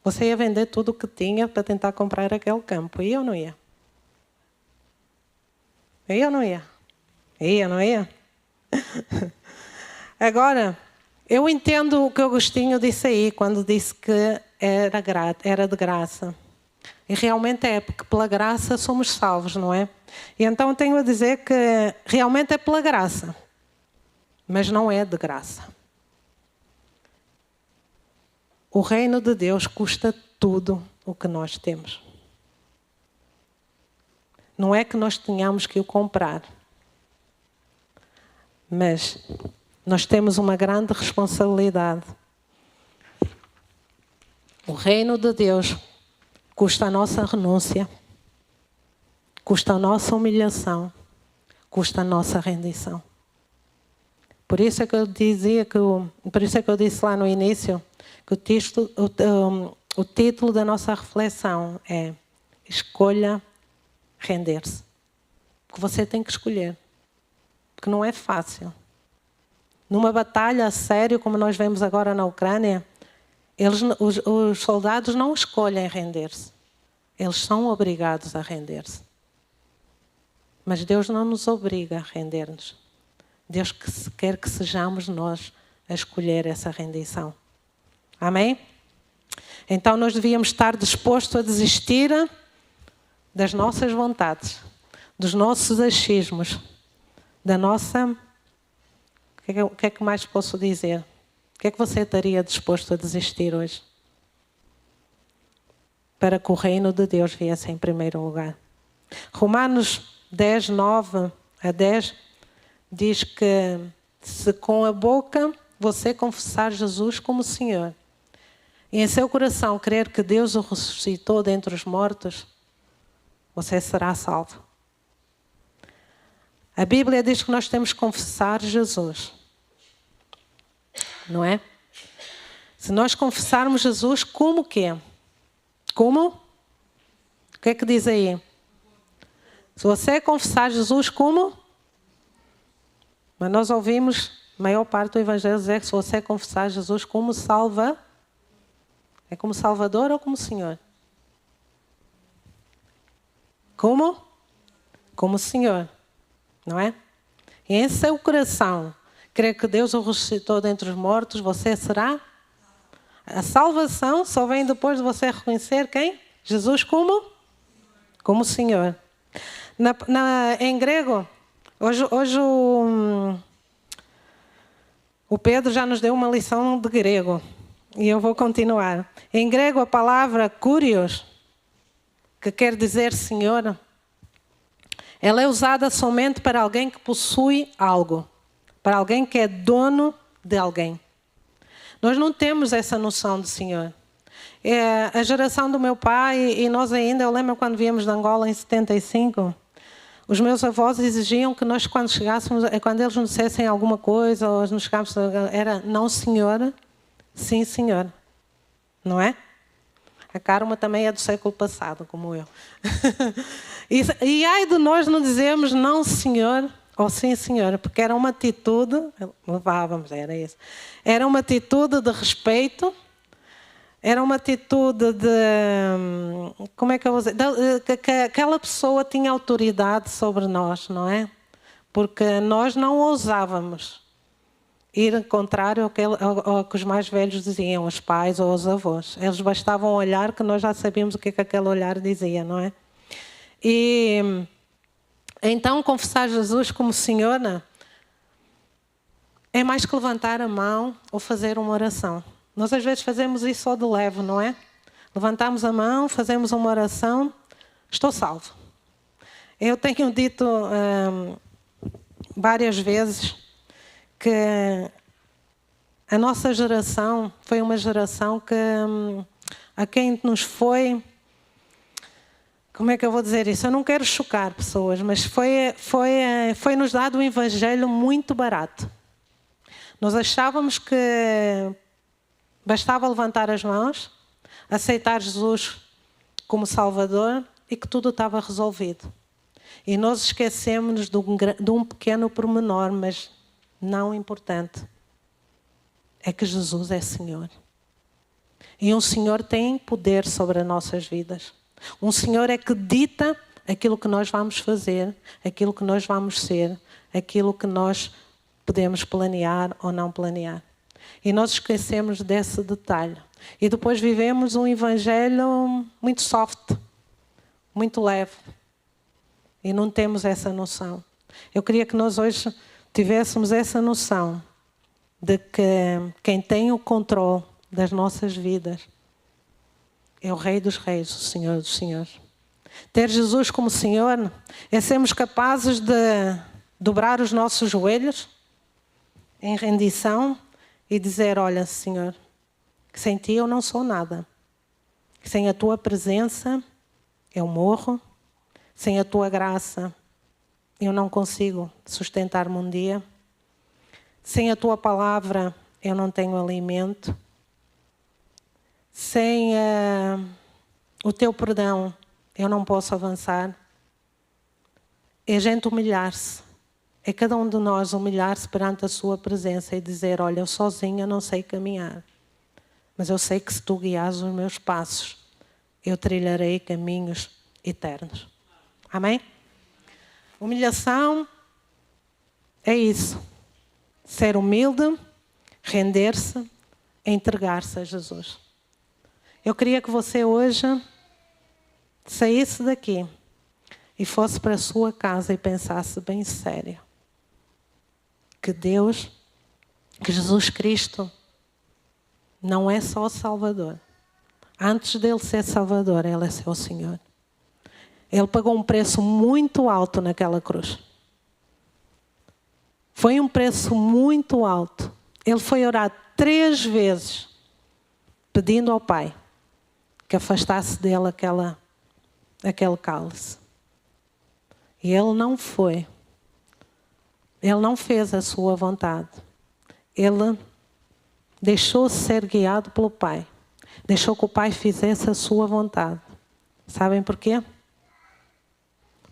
S1: você ia vender tudo o que tinha para tentar comprar aquele campo. E eu não ia. Eu não ia. Eu não ia. Agora, eu entendo o que o Agostinho disse aí, quando disse que era de graça. E realmente é, porque pela graça somos salvos, não é? E então tenho a dizer que realmente é pela graça, mas não é de graça. O reino de Deus custa tudo o que nós temos. Não é que nós tenhamos que o comprar, mas nós temos uma grande responsabilidade. O reino de Deus custa a nossa renúncia, custa a nossa humilhação, custa a nossa rendição. Por isso é que eu dizia por isso é que eu disse lá no início que o título da nossa reflexão é Escolha render-se. Porque você tem que escolher. Porque não é fácil. Numa batalha a sério, como nós vemos agora na Ucrânia, os soldados não escolhem render-se. Eles são obrigados a render-se. Mas Deus não nos obriga a render-nos. Deus quer que sejamos nós a escolher essa rendição. Amém? Então nós devíamos estar dispostos a desistir das nossas vontades, dos nossos achismos, da nossa... O que é que mais posso dizer? O que é que você estaria disposto a desistir hoje? Para que o reino de Deus viesse em primeiro lugar. Romanos 10, 9 a 10 diz que se com a boca você confessar Jesus como Senhor e em seu coração crer que Deus o ressuscitou dentre os mortos, você será salvo. A Bíblia diz que nós temos que confessar Jesus. Não é? Se nós confessarmos Jesus, como quê? Como? O que é que diz aí? Se você confessar Jesus, como? Mas nós ouvimos, a maior parte do Evangelho dizer que se você confessar Jesus como é como Salvador ou como Senhor? Como? Como Senhor. Não é? E em seu coração, crer que Deus o ressuscitou dentre os mortos, você será? A salvação só vem depois de você reconhecer quem? Jesus como? Como Senhor. Em grego, hoje o Pedro já nos deu uma lição de grego. E eu vou continuar. Em grego, a palavra kurios, que quer dizer Senhor, ela é usada somente para alguém que possui algo. Para alguém que é dono de alguém. Nós não temos essa noção de Senhor. A geração do meu pai e nós ainda, eu lembro quando viemos de Angola em 75, os meus avós exigiam que nós quando chegássemos, quando eles nos dissessem alguma coisa, ou nos chegássemos, era não senhora, sim senhor. Não é? A Karma também é do século passado, como eu. E ai de nós não dizermos não senhor, ou sim senhora, porque era uma atitude, levávamos, era isso. Era uma atitude de respeito, era uma atitude de, como é que eu vou dizer, que aquela pessoa tinha autoridade sobre nós, não é? Porque nós não ousávamos ir contrário ao que os mais velhos diziam, os pais ou os avós. Eles bastavam olhar que nós já sabíamos o que aquele olhar dizia, não é? E então confessar Jesus como Senhor é mais que levantar a mão ou fazer uma oração. Nós às vezes fazemos isso só de leve, não é? Levantamos a mão, fazemos uma oração, estou salvo. Eu tenho dito várias vezes que a nossa geração foi uma geração que a quem nos foi... Como é que eu vou dizer isso? Eu não quero chocar pessoas, mas foi-nos dado um evangelho muito barato. Nós achávamos que bastava levantar as mãos, aceitar Jesus como Salvador e que tudo estava resolvido. E nós esquecemos de um pequeno pormenor, mas não importante. É que Jesus é Senhor. E um Senhor tem poder sobre as nossas vidas. Um Senhor é que dita aquilo que nós vamos fazer, aquilo que nós vamos ser, aquilo que nós podemos planear ou não planear. E nós esquecemos desse detalhe. E depois vivemos um evangelho muito soft, muito leve. E não temos essa noção. Eu queria que nós hoje tivéssemos essa noção de que quem tem o controle das nossas vidas é o Rei dos Reis, o Senhor dos Senhores. Ter Jesus como Senhor é sermos capazes de dobrar os nossos joelhos em rendição e dizer: olha, Senhor, que sem Ti eu não sou nada. Que sem a Tua presença eu morro. Sem a Tua graça eu não consigo sustentar-me um dia. Sem a Tua palavra eu não tenho alimento. Sem o Teu perdão eu não posso avançar. É a gente humilhar-se. É cada um de nós humilhar-se perante a Sua presença e dizer: olha, eu sozinha não sei caminhar. Mas eu sei que se Tu guiares os meus passos, eu trilharei caminhos eternos. Amém? Humilhação é isso. Ser humilde, render-se, entregar-se a Jesus. Eu queria que você hoje saísse daqui e fosse para a sua casa e pensasse bem sério que Deus, que Jesus Cristo não é só o Salvador. Antes dele ser Salvador, Ele é seu Senhor. Ele pagou um preço muito alto naquela cruz. Foi um preço muito alto. Ele foi orar 3 vezes, pedindo ao Pai que afastasse dele aquele cálice. E ele não foi. Ele não fez a sua vontade. Ele deixou-se ser guiado pelo Pai. Deixou que o Pai fizesse a sua vontade. Sabem porquê?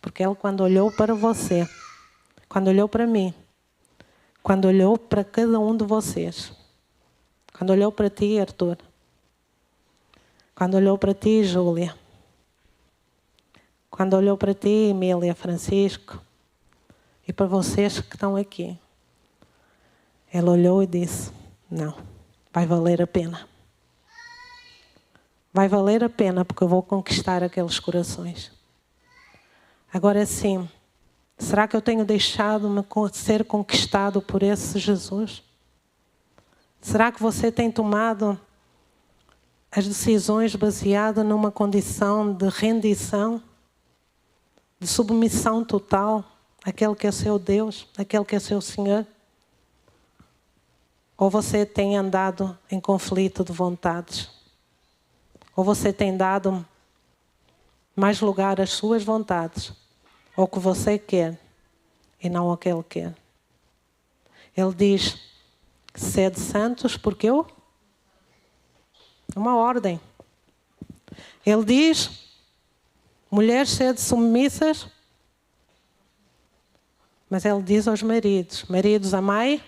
S1: Porque Ele, quando olhou para você, quando olhou para mim, quando olhou para cada um de vocês, quando olhou para ti, Arthur, quando olhou para ti, Júlia, quando olhou para ti, Emília, Francisco, e para vocês que estão aqui, Ele olhou e disse: não, vai valer a pena. Vai valer a pena porque eu vou conquistar aqueles corações. Agora sim, será que eu tenho deixado-me ser conquistado por esse Jesus? Será que você tem tomado as decisões baseadas numa condição de rendição, de submissão total àquele que é seu Deus, àquele que é seu Senhor? Ou você tem andado em conflito de vontades? Ou você tem dado mais lugar às suas vontades, ao que você quer, e não ao que Ele quer? Ele diz: sede santos, porque eu... uma ordem. Ele diz: mulheres, sede submissas. Mas Ele diz aos maridos: maridos, amai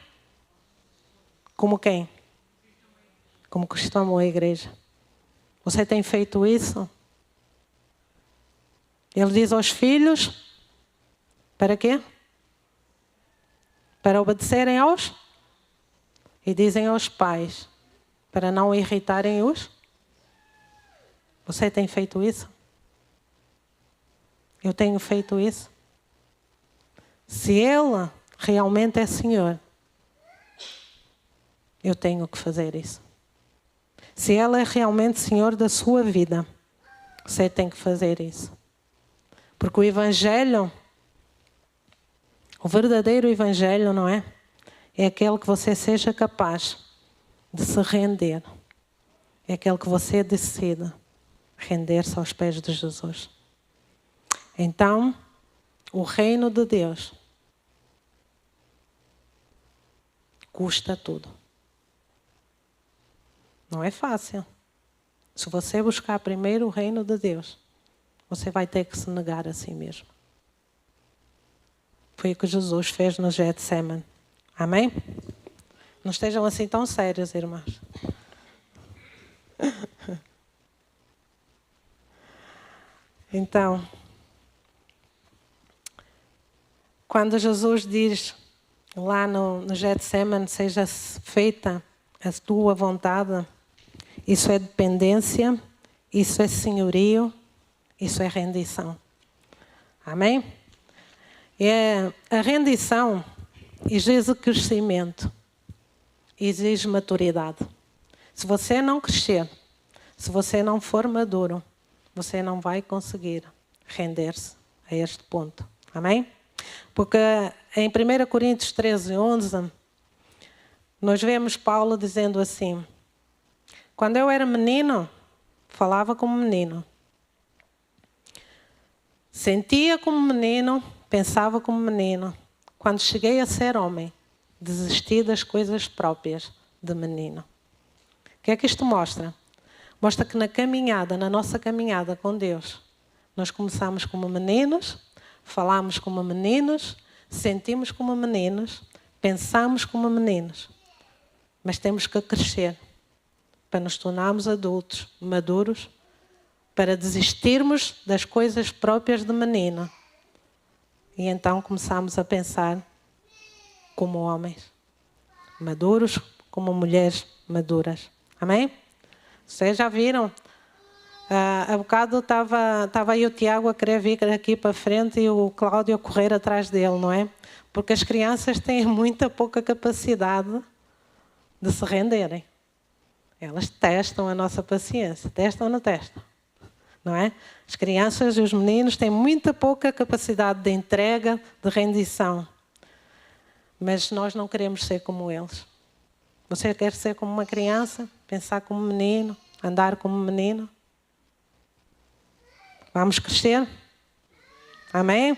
S1: como quem? Como Cristo amou a igreja. Você tem feito isso? Ele diz aos filhos: para quê? Para obedecerem aos? E dizem aos pais: para não irritarem os? Você tem feito isso? Eu tenho feito isso? Se Ele realmente é Senhor, eu tenho que fazer isso. Se Ele é realmente Senhor da sua vida, você tem que fazer isso. Porque o Evangelho, o verdadeiro Evangelho, não é? É aquele que você seja capaz de se render. É aquele que você decide render-se aos pés de Jesus. Então, o reino de Deus custa tudo. Não é fácil. Se você buscar primeiro o reino de Deus, você vai ter que se negar a si mesmo. Foi o que Jesus fez no Getsemane. Amém? Não estejam assim tão sérios, irmãos. Então, quando Jesus diz lá no Getsemane, seja feita a tua vontade, isso é dependência, isso é senhorio, isso é rendição. Amém? A rendição exige crescimento, exige maturidade. Se você não crescer, se você não for maduro, você não vai conseguir render-se a este ponto. Amém? Porque em 1 Coríntios 13:11, nós vemos Paulo dizendo assim: quando eu era menino, falava como menino. Sentia como menino, pensava como menino. Quando cheguei a ser homem, desisti das coisas próprias de menino. O que é que isto mostra? Mostra que na nossa caminhada com Deus, nós começamos como meninos, falamos como meninos, sentimos como meninos, pensamos como meninos. Mas temos que crescer para nos tornarmos adultos, maduros, para desistirmos das coisas próprias de menino. E então começamos a pensar como homens maduros, como mulheres maduras. Amém? Vocês já viram? Há bocado estava aí o Tiago a querer vir aqui para frente e o Cláudio a correr atrás dele, não é? Porque as crianças têm muita pouca capacidade de se renderem. Elas testam a nossa paciência. Testam ou não testam? Não é? As crianças e os meninos têm muita pouca capacidade de entrega, de rendição. Mas nós não queremos ser como eles. Você quer ser como uma criança? Pensar como menino? Andar como menino? Vamos crescer? Amém?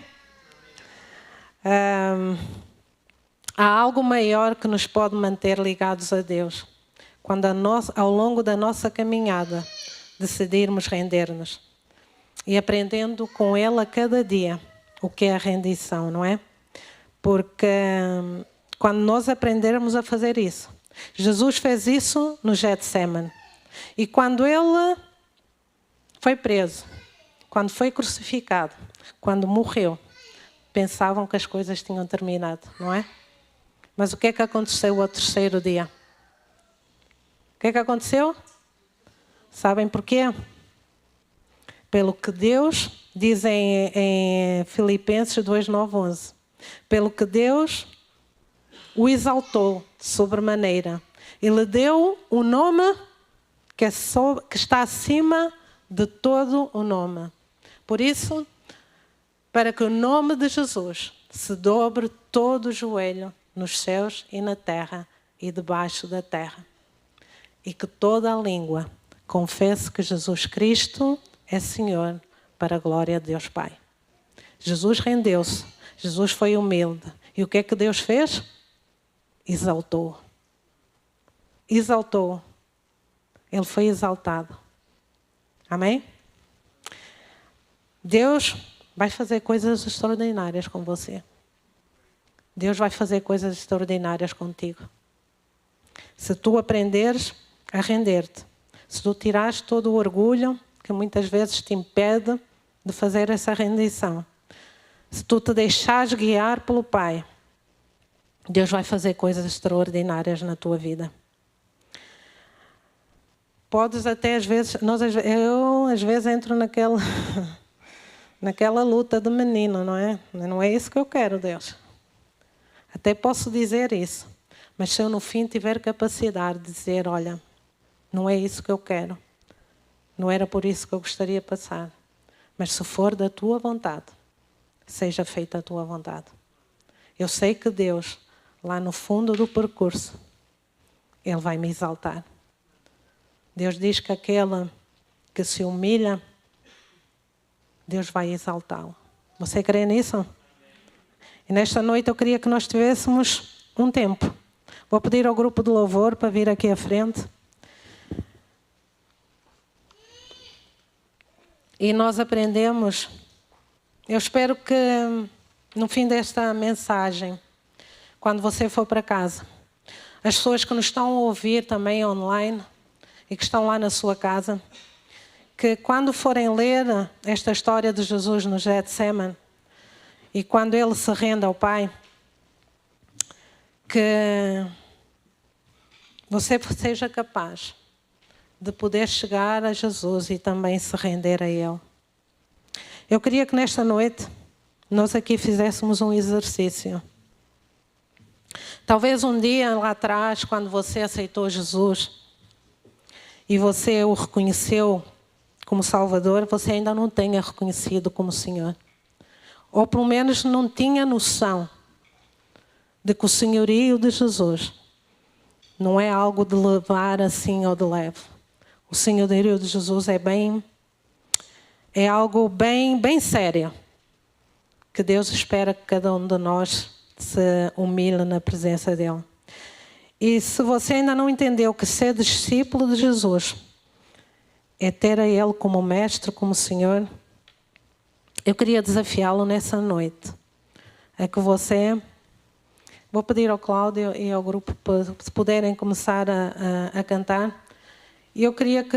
S1: Há algo maior que nos pode manter ligados a Deus. Quando ao longo da nossa caminhada decidirmos render-nos. E aprendendo com Ele a cada dia o que é a rendição, não é? Porque quando nós aprendermos a fazer isso, Jesus fez isso no Getsemane. E quando Ele foi preso, quando foi crucificado, quando morreu, pensavam que as coisas tinham terminado, não é? Mas o que é que aconteceu ao terceiro dia? O que é que aconteceu? Sabem porquê? Pelo que Deus diz em Filipenses 2:9-11. Pelo que Deus o exaltou de sobremaneira. E lhe deu o nome que está acima de todo o nome. Por isso, para que o nome de Jesus se dobre todo o joelho nos céus e na terra e debaixo da terra. E que toda a língua confesse que Jesus Cristo é Senhor, para a glória de Deus Pai. Jesus rendeu-se. Jesus foi humilde. E o que é que Deus fez? Exaltou. Exaltou. Ele foi exaltado. Amém? Deus vai fazer coisas extraordinárias com você. Deus vai fazer coisas extraordinárias contigo. Se tu aprenderes a render-te, se tu tirares todo o orgulho que muitas vezes te impede de fazer essa rendição, se tu te deixares guiar pelo Pai, Deus vai fazer coisas extraordinárias na tua vida. Podes até às vezes, eu às vezes entro naquela luta de menino, não é? Não é isso que eu quero, Deus. Até posso dizer isso, mas se eu no fim tiver capacidade de dizer, olha, não é isso que eu quero, não era por isso que eu gostaria de passar, mas se for da tua vontade, seja feita a tua vontade. Eu sei que Deus, lá no fundo do percurso, Ele vai me exaltar. Deus diz que aquele que se humilha, Deus vai exaltá-lo. Você crê nisso? E nesta noite eu queria que nós tivéssemos um tempo. Vou pedir ao grupo de louvor para vir aqui à frente. E nós aprendemos. Eu espero que no fim desta mensagem, quando você for para casa, as pessoas que nos estão a ouvir também online e que estão lá na sua casa, que quando forem ler esta história de Jesus no Getsemane e quando ele se rende ao Pai, que você seja capaz de poder chegar a Jesus e também se render a Ele. Eu queria que nesta noite nós aqui fizéssemos um exercício. Talvez um dia lá atrás, quando você aceitou Jesus e você o reconheceu como Salvador, você ainda não tenha reconhecido como Senhor. Ou pelo menos não tinha noção de que o senhorio de Jesus não é algo de levar assim ou de leve. O senhorio de Jesus é algo bem sério, que Deus espera que cada um de nós se humilhe na presença dele. E se você ainda não entendeu que ser discípulo de Jesus é ter a Ele como mestre, como Senhor, eu queria desafiá-lo nessa noite a que você... Vou pedir ao Cláudio e ao grupo se puderem começar a cantar. E eu queria que...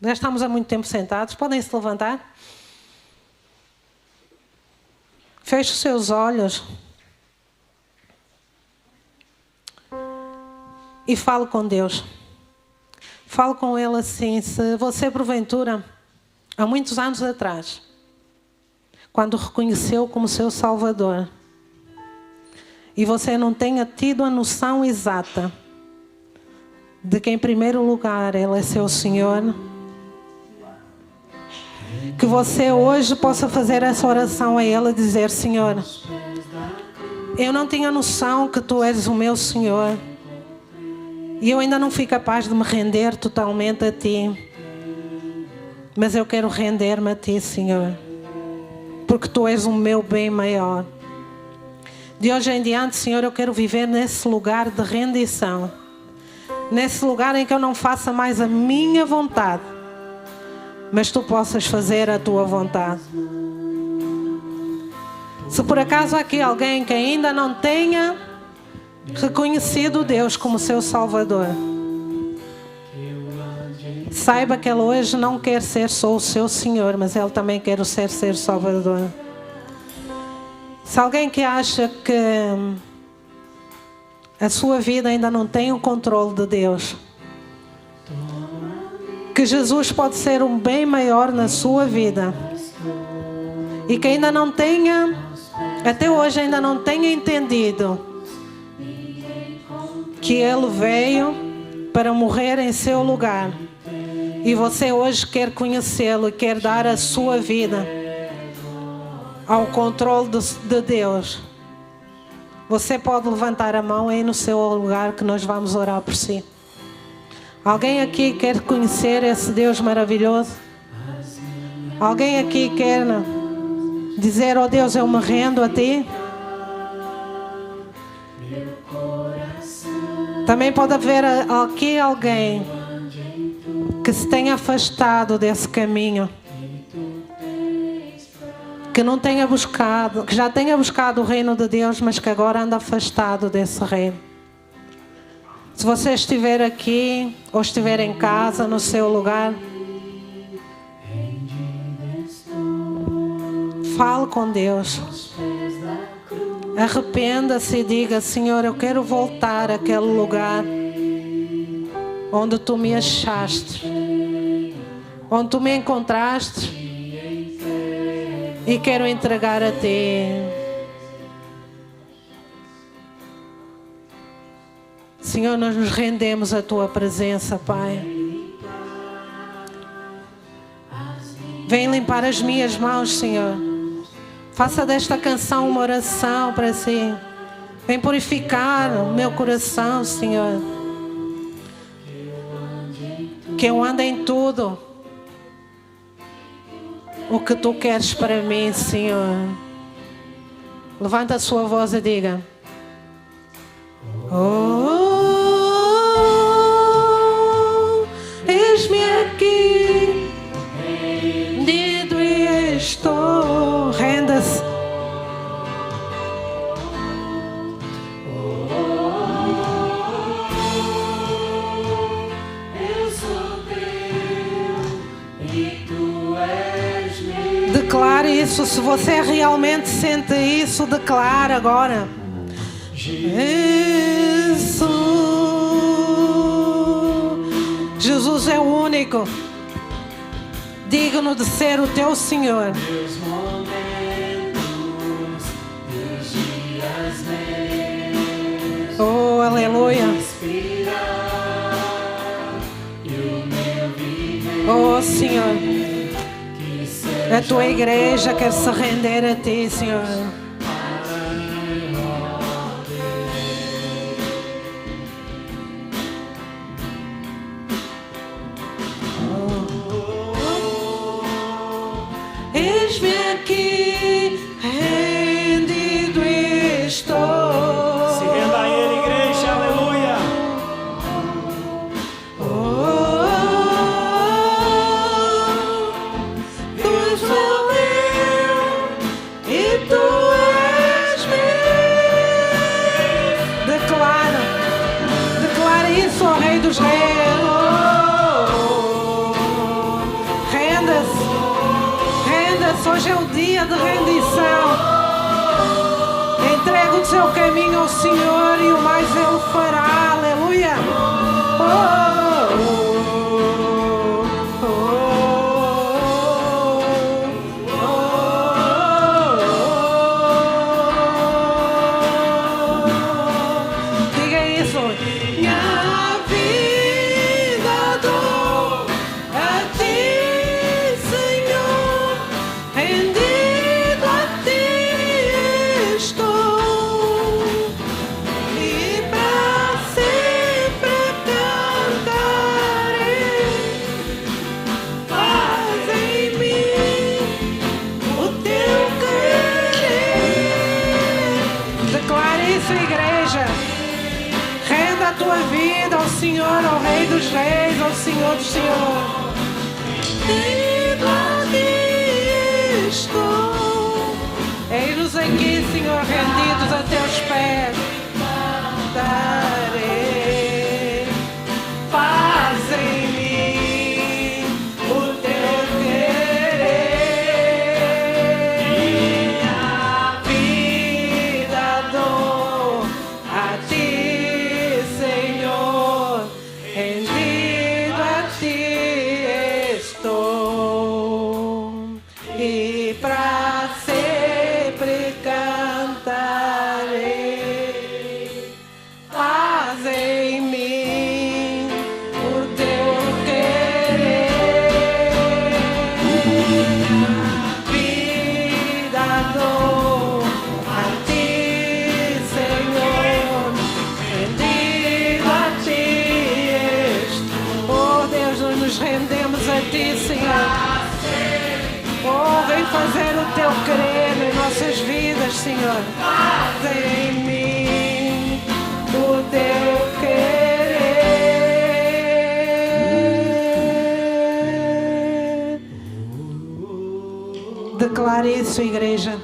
S1: Já estamos há muito tempo sentados. Podem se levantar? Feche os seus olhos. E fale com Deus. Fale com Ele assim. Se você, porventura, há muitos anos atrás, quando o reconheceu como seu Salvador, e você não tenha tido a noção exata de que, em primeiro lugar, Ele é seu Senhor, que você hoje possa fazer essa oração a Ele e dizer: Senhor, eu não tinha noção que Tu és o meu Senhor e eu ainda não fui capaz de me render totalmente a Ti, mas eu quero render-me a Ti, Senhor, porque Tu és o meu bem maior. De hoje em diante, Senhor, eu quero viver nesse lugar de rendição. Nesse lugar em que eu não faça mais a minha vontade, mas Tu possas fazer a Tua vontade. Se por acaso há aqui alguém que ainda não tenha reconhecido Deus como seu Salvador, saiba que Ele hoje não quer ser só o seu Senhor, mas Ele também quer ser Salvador. Se alguém que acha que a sua vida ainda não tem o controle de Deus, que Jesus pode ser um bem maior na sua vida, e que ainda não tenha, até hoje ainda não tenha entendido que Ele veio para morrer em seu lugar, e você hoje quer conhecê-lo e quer dar a sua vida ao controle de Deus, você pode levantar a mão aí no seu lugar que nós vamos orar por si. Alguém aqui quer conhecer esse Deus maravilhoso? Alguém aqui quer dizer: oh Deus, eu me rendo a Ti? Também pode haver aqui alguém que se tenha afastado desse caminho, que não tenha buscado, que já tenha buscado o reino de Deus, mas que agora anda afastado desse reino. Se você estiver aqui ou estiver em casa, no seu lugar, fale com Deus. Arrependa-se e diga: Senhor, eu quero voltar àquele lugar onde Tu me achaste, onde Tu me encontraste, e quero entregar a Ti. Senhor, nós nos rendemos à Tua presença, Pai. Vem limpar as minhas mãos, Senhor. Faça desta canção uma oração para Si. Vem purificar o meu coração, Senhor. Que eu ande em tudo o que Tu queres para mim, Senhor. Levanta a sua voz e diga: oh, eis-me aqui, rendido e estou. Renda-se, isso. Se você realmente sente isso, declara agora. Jesus é o único digno de ser o teu Senhor.
S2: Meus momentos, meus dias meus.
S1: Oh, aleluia. Oh, Senhor. A tua igreja quer se render a ti, Senhor. Eis-me aqui, rendido estou.
S2: Se renda a Ele, igreja, aleluia.
S1: Tu és meu e tu és meu. Declara isso ao Rei dos Reis. Hoje é o dia de rendição. Entrega o seu caminho ao Senhor e o mais Ele fará. Aleluia. Diga isso. Minha vida dou a ti, Senhor. Rendido a ti estou, e para sempre cantarei. Faz em mim o teu querer. Declare isso, igreja. Renda a tua vida ao Senhor, ao Rei dos Reis, ao Senhor dos Senhores. Rendido a ti estou. Eis-nos aqui, Senhor, rendidos a teus pés. Darei. Faz em mim o teu querer. Minha vida dou a ti, Senhor. Rendido a ti estou, e para sempre cantarei. Faz em mim o teu querer. Vida dou a ti, Senhor. Rendido a ti estou. Oh, Deus, nós nos rendemos a ti, Senhor. Oh, vem fazer o teu querer em nossas vidas, Senhor. Faz em mim o teu querer. Declare isso, igreja.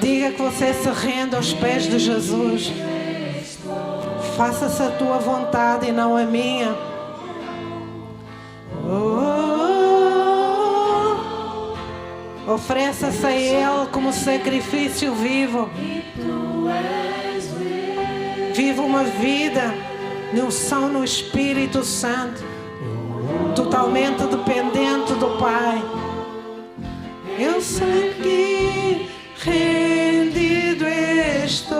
S1: Diga que você se rende aos pés de Jesus. Faça-se a tua vontade e não a minha. Ofereça-se a Ele como sacrifício vivo. Viva uma vida de unção no Espírito Santo, totalmente dependente do Pai. Eu sei que rendido estou.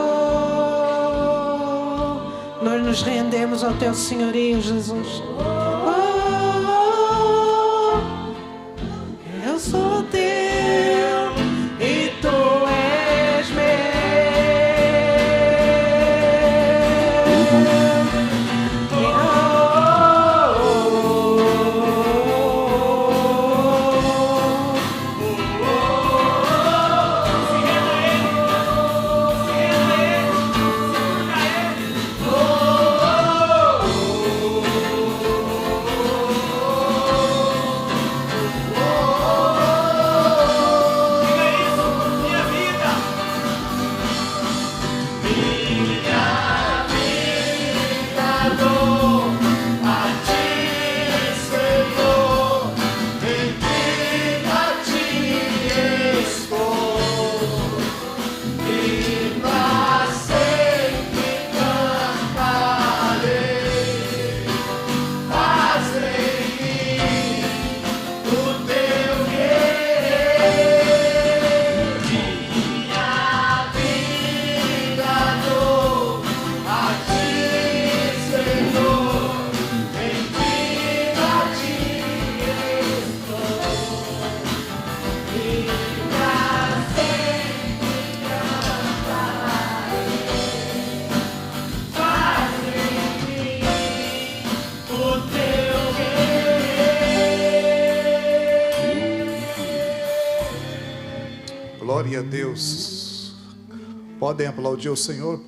S1: Nós nos rendemos ao Teu senhorio, Jesus. Eu sou teu e tu és meu.
S3: Glória a Deus. Podem aplaudir o Senhor?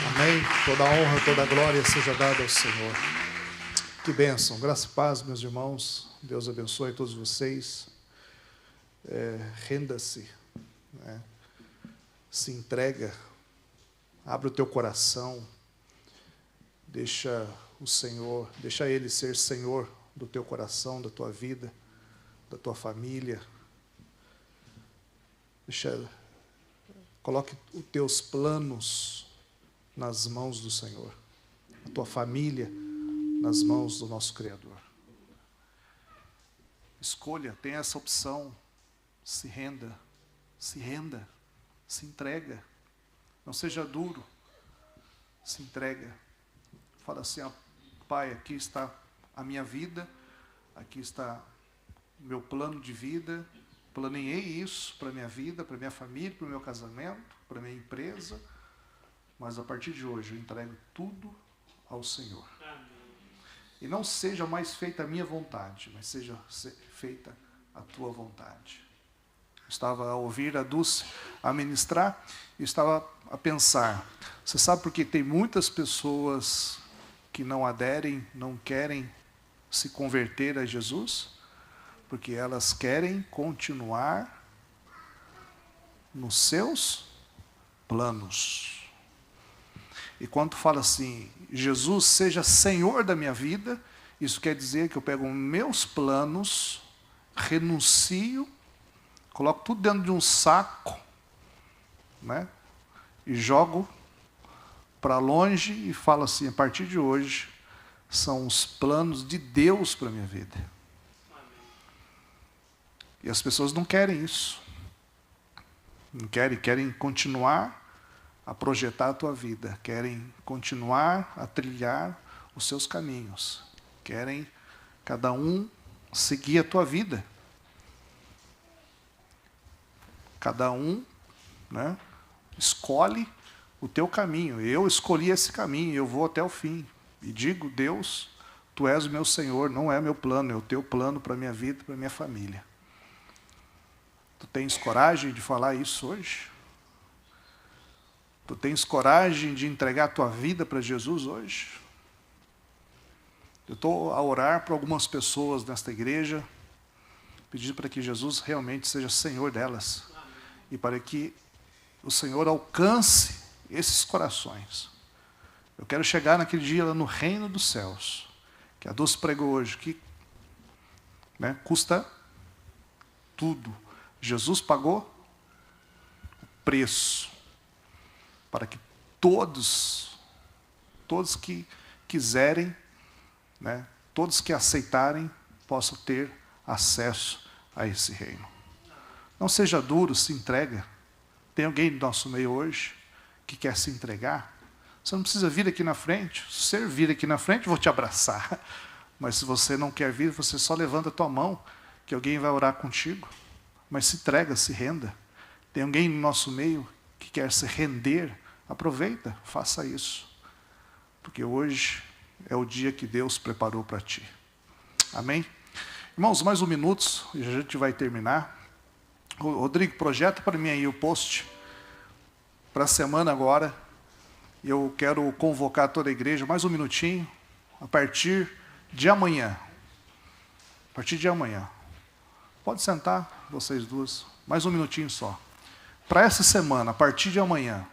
S3: Amém? Toda honra, toda glória seja dada ao Senhor. Que bênção. Graça e paz, meus irmãos. Deus abençoe todos vocês. Renda-se, né? Se entrega. Abre o teu coração. Deixa o Senhor, deixa Ele ser Senhor do teu coração, da tua vida, da tua família. Coloque os teus planos nas mãos do Senhor, a tua família nas mãos do nosso Criador. Escolha, tenha essa opção, se renda, se entrega, não seja duro, se entrega. Fala assim, Pai, aqui está a minha vida, aqui está o meu plano de vida, planejei isso para a minha vida, para a minha família, para o meu casamento, para a minha empresa, mas a partir de hoje eu entrego tudo ao Senhor. Amém. E não seja mais feita a minha vontade, mas seja feita a tua vontade. Eu estava a ouvir a Dulce a ministrar e estava a pensar, você sabe por que tem muitas pessoas que não aderem, não querem se converter a Jesus? Porque elas querem continuar nos seus planos. E quando fala assim, Jesus seja Senhor da minha vida, isso quer dizer que eu pego meus planos, renuncio, coloco tudo dentro de um saco, né? E jogo para longe e falo assim, a partir de hoje, são os planos de Deus para a minha vida. E as pessoas não querem isso. Não querem continuar a projetar a tua vida. Querem continuar a trilhar os seus caminhos. Querem cada um seguir a tua vida. Cada um, né, escolhe o teu caminho. Eu escolhi esse caminho, eu vou até o fim. E digo, Deus, Tu és o meu Senhor, não é meu plano, é o Teu plano para a minha vida, para a minha família. Tu tens coragem de falar isso hoje? Tu tens coragem de entregar a tua vida para Jesus hoje? Eu estou a orar para algumas pessoas nesta igreja, pedindo para que Jesus realmente seja Senhor delas. E para que o Senhor alcance esses corações. Eu quero chegar naquele dia lá no reino dos céus, que a Dulce pregou hoje, que, né, custa tudo. Jesus pagou o preço para que todos que quiserem, né, todos que aceitarem, possam ter acesso a esse reino. Não seja duro, se entrega. Tem alguém no nosso meio hoje que quer se entregar? Você não precisa vir aqui na frente. Se você vir aqui na frente, eu vou te abraçar. Mas se você não quer vir, você só levanta a tua mão, que alguém vai orar contigo. Mas se entrega, se renda. Tem alguém no nosso meio que quer se render? Aproveita, faça isso. Porque hoje é o dia que Deus preparou para ti. Amém? Irmãos, mais um minuto e a gente vai terminar. Rodrigo, projeta para mim aí o post para a semana agora. Eu quero convocar toda a igreja, mais um minutinho, a partir de amanhã. A partir de amanhã. Pode sentar, vocês duas, mais um minutinho só. Para essa semana, a partir de amanhã,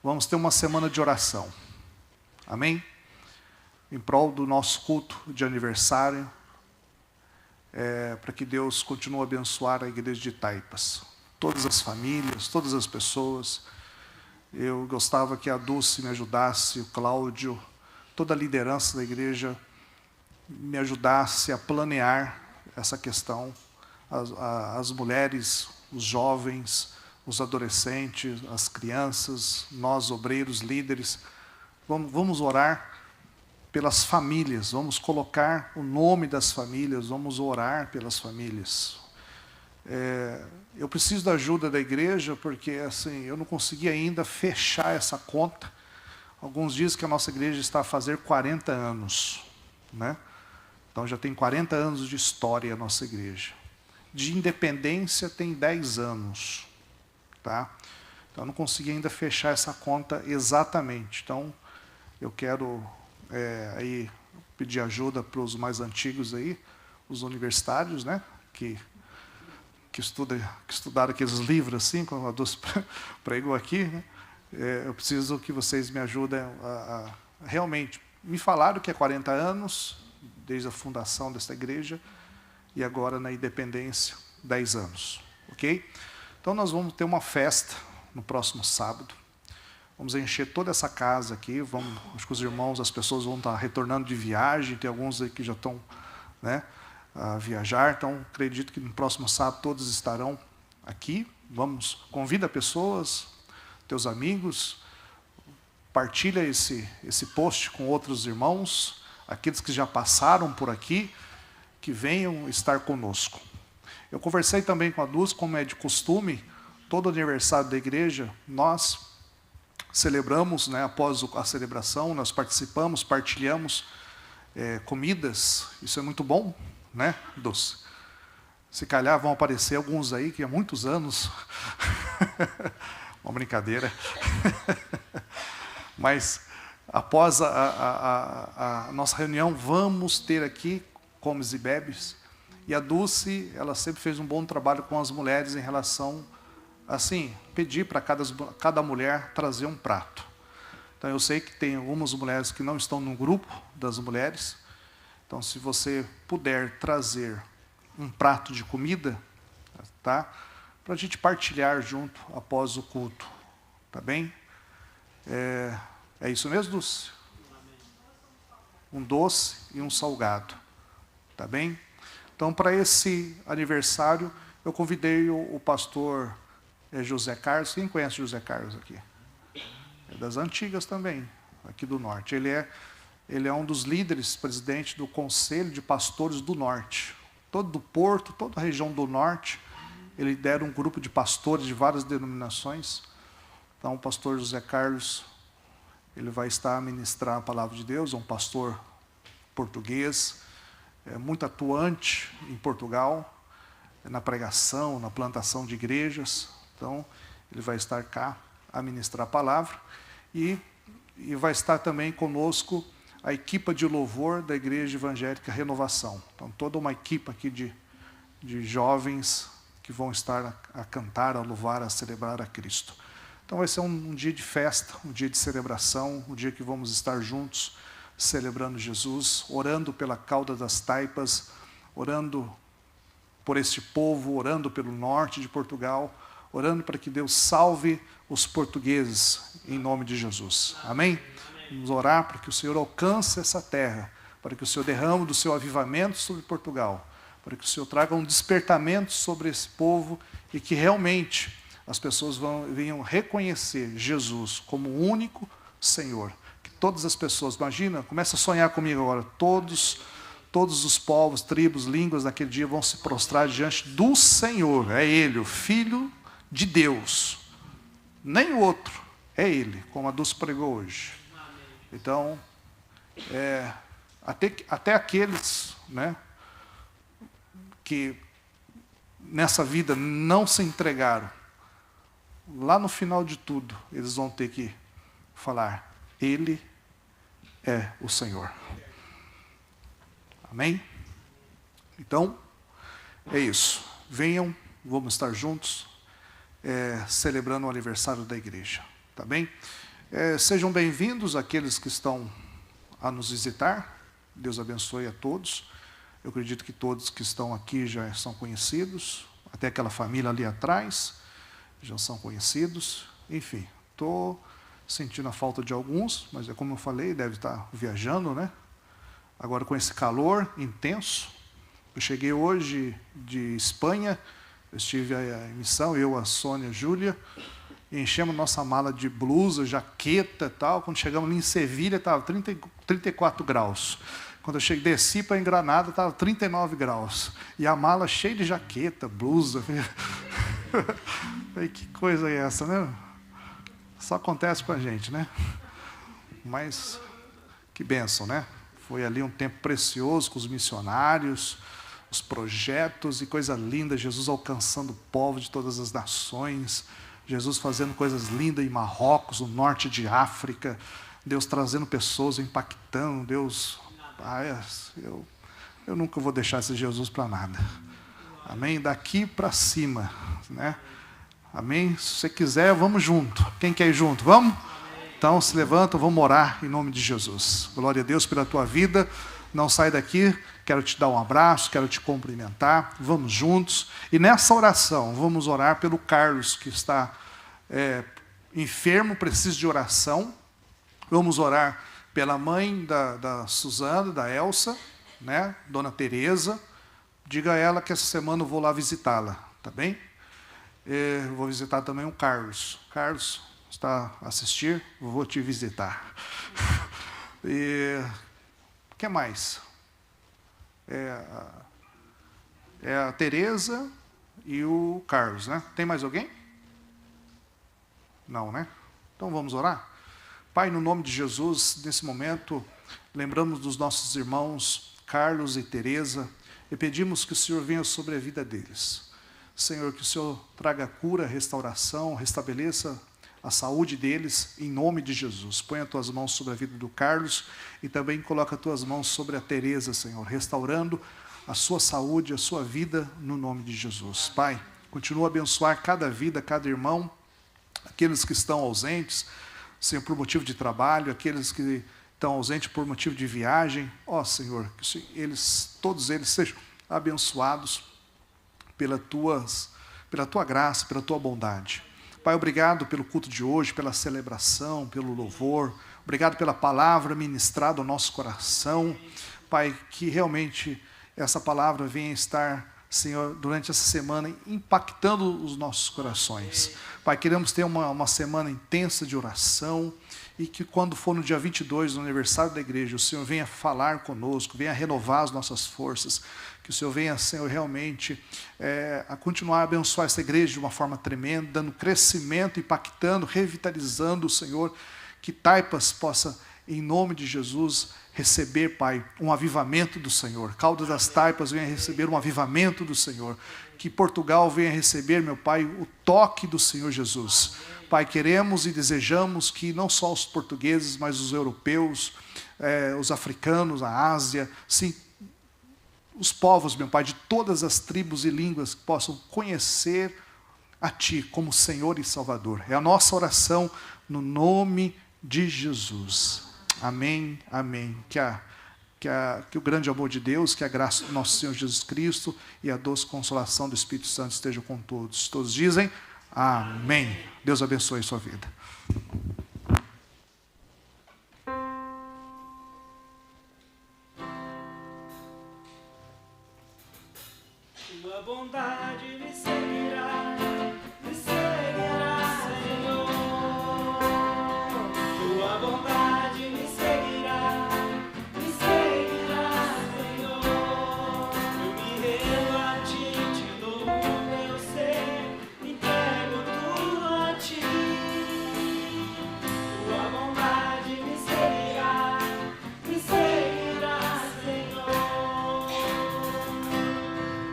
S3: vamos ter uma semana de oração. Amém? Em prol do nosso culto de aniversário, para que Deus continue a abençoar a igreja de Taipas. Todas as famílias, todas as pessoas. Eu gostava que a Dulce me ajudasse, o Cláudio, toda a liderança da igreja me ajudasse a planear essa questão. As mulheres, os jovens, os adolescentes, as crianças, nós obreiros, líderes. Vamos orar pelas famílias, vamos colocar o nome das famílias, vamos orar pelas famílias. Eu preciso da ajuda da igreja, porque assim, eu não consegui ainda fechar essa conta. Alguns dizem que a nossa igreja está a fazer 40 anos. Né? Então já tem 40 anos de história a nossa igreja. de independência tem 10 anos. Tá? Então, eu não consegui ainda fechar essa conta exatamente. Então, eu quero aí pedir ajuda para os mais antigos aí, os universitários, né? Que estudaram aqueles livros assim, como a Dulce pregou aqui, né? Eu preciso que vocês me ajudem a realmente... Me falaram que é 40 anos, desde a fundação desta igreja, e agora na independência, 10 anos. Ok? Então nós vamos ter uma festa no próximo sábado. Vamos encher toda essa casa aqui. Acho que os irmãos, as pessoas vão estar retornando de viagem, tem alguns aí que já estão, né, a viajar. Então, acredito que no próximo sábado todos estarão aqui. Convida pessoas, teus amigos, partilha esse post com outros irmãos, aqueles que já passaram por aqui, que venham estar conosco. Eu conversei também com a Dulce, como é de costume, todo aniversário da igreja, nós celebramos, né, após a celebração, nós participamos, partilhamos comidas, isso é muito bom, né, Dulce? Se calhar vão aparecer alguns aí que há muitos anos, uma brincadeira, mas após a nossa reunião, vamos ter aqui comes e bebes, e a Dulce, ela sempre fez um bom trabalho com as mulheres em relação, assim, pedir para cada mulher trazer um prato. Então, eu sei que tem algumas mulheres que não estão no grupo das mulheres. Então, se você puder trazer um prato de comida, tá? Para a gente partilhar junto após o culto. Tá bem? É isso mesmo, Dulce? Um doce e um salgado. Tá bem? Então, para esse aniversário, eu convidei o pastor José Carlos. Quem conhece José Carlos aqui? É das antigas também, aqui do Norte. Ele é um dos líderes, presidente do Conselho de Pastores do Norte. Todo do Porto, toda a região do Norte, ele lidera um grupo de pastores de várias denominações. Então, o pastor José Carlos, ele vai estar a ministrar a palavra de Deus, é um pastor português, muito atuante em Portugal, na pregação, na plantação de igrejas. Então, ele vai estar cá a ministrar a palavra. E vai estar também conosco a equipa de louvor da Igreja Evangélica Renovação. Então, toda uma equipe aqui de jovens que vão estar a cantar, a louvar, a celebrar a Cristo. Então, vai ser um dia de festa, um dia de celebração, um dia que vamos estar juntos, celebrando Jesus, orando pela cauda das taipas, orando por este povo, orando pelo norte de Portugal, orando para que Deus salve os portugueses, em nome de Jesus. Amém? Vamos orar para que o Senhor alcance essa terra, para que o Senhor derrame do seu avivamento sobre Portugal, para que o Senhor traga um despertamento sobre esse povo e que realmente as pessoas venham reconhecer Jesus como o único Senhor. Que todas as pessoas, imagina, começa a sonhar comigo agora, todos os povos, tribos, línguas naquele dia vão se prostrar diante do Senhor. É Ele, o Filho de Deus. Nem o outro, é Ele, como a Dulce pregou hoje. Então, até aqueles, né, que nessa vida não se entregaram, lá no final de tudo, eles vão ter que falar, Ele é o Senhor. Amém? Então, é isso. Venham, vamos estar juntos, celebrando o aniversário da igreja. Tá bem? Sejam bem-vindos aqueles que estão a nos visitar. Deus abençoe a todos. Eu acredito que todos que estão aqui já são conhecidos. Até aquela família ali atrás já são conhecidos. Enfim, estou sentindo a falta de alguns, mas é como eu falei, deve estar viajando, né? Agora com esse calor intenso. Eu cheguei hoje de Espanha, eu estive em missão, eu, a Sônia, a Júlia, e enchemos nossa mala de blusa, jaqueta e tal. Quando chegamos ali em Sevilha, estava 34 graus. Quando eu desci para em Granada, estava 39 graus. E a mala cheia de jaqueta, blusa. Que coisa é essa, né? Só acontece com a gente, né? Mas que bênção, né? Foi ali um tempo precioso com os missionários, os projetos e coisa linda, Jesus alcançando o povo de todas as nações, Jesus fazendo coisas lindas em Marrocos, no norte de África, Deus trazendo pessoas, impactando, Deus... eu nunca vou deixar esse Jesus para nada. Amém? Daqui para cima, né? Amém? Se você quiser, vamos junto. Quem quer ir junto? Vamos? Então, se levanta, vamos orar em nome de Jesus. Glória a Deus pela tua vida. Não sai daqui, quero te dar um abraço, quero te cumprimentar. Vamos juntos. E nessa oração, vamos orar pelo Carlos, que está enfermo, precisa de oração. Vamos orar pela mãe da Suzana, da Elsa, né? Dona Tereza. Diga a ela que essa semana eu vou lá visitá-la, tá bem? Eu vou visitar também o Carlos. Carlos, está a assistir? Vou te visitar. E o que mais? É a Tereza e o Carlos, né? Tem mais alguém? Não, né? Então vamos orar? Pai, no nome de Jesus, nesse momento, lembramos dos nossos irmãos Carlos e Tereza e pedimos que o Senhor venha sobre a vida deles. Senhor, que o Senhor traga cura, restauração, restabeleça a saúde deles, em nome de Jesus. Põe as tuas mãos sobre a vida do Carlos e também coloca as tuas mãos sobre a Tereza, Senhor, restaurando a sua saúde, a sua vida, no nome de Jesus. Pai, continua a abençoar cada vida, cada irmão, aqueles que estão ausentes, Senhor, por motivo de trabalho, aqueles que estão ausentes por motivo de viagem. Ó Senhor, que todos eles sejam abençoados pela tua graça, pela tua bondade. Pai, obrigado pelo culto de hoje, pela celebração, pelo louvor. Obrigado pela palavra ministrada ao nosso coração. Pai, que realmente essa palavra venha estar, Senhor, durante essa semana, impactando os nossos corações. Pai, queremos ter uma semana intensa de oração e que quando for no dia 22, no aniversário da igreja, o Senhor venha falar conosco, venha renovar as nossas forças, que o Senhor venha, Senhor, realmente a continuar a abençoar essa igreja de uma forma tremenda, dando crescimento, impactando, revitalizando, Senhor, que Taipas possa, em nome de Jesus, receber, Pai, um avivamento do Senhor. Caldas das Taipas venha receber um avivamento do Senhor. Que Portugal venha receber, meu Pai, o toque do Senhor Jesus. Pai, queremos e desejamos que não só os portugueses, mas os europeus, os africanos, a Ásia, sim, os povos, meu Pai, de todas as tribos e línguas possam conhecer a Ti como Senhor e Salvador. É a nossa oração no nome de Jesus. Amém, amém. Que o grande amor de Deus, que a graça do nosso Senhor Jesus Cristo e a doce consolação do Espírito Santo estejam com todos. Todos dizem amém. Deus abençoe a sua vida.
S2: Tua bondade me seguirá, Senhor. Tua bondade me seguirá, Senhor. Eu me rendo a Ti, te dou o meu ser, entrego tudo a Ti. Tua bondade me seguirá, Senhor.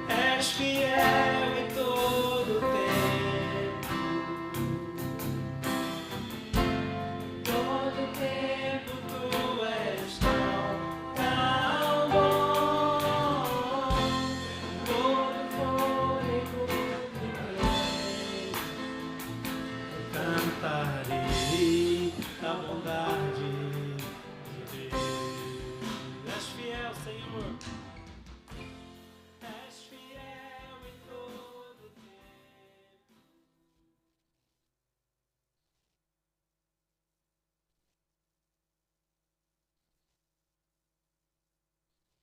S2: És fiel em todo tempo. Todo tempo Tu és tão bom. Todo fôlego que tenho, cantarei a bondade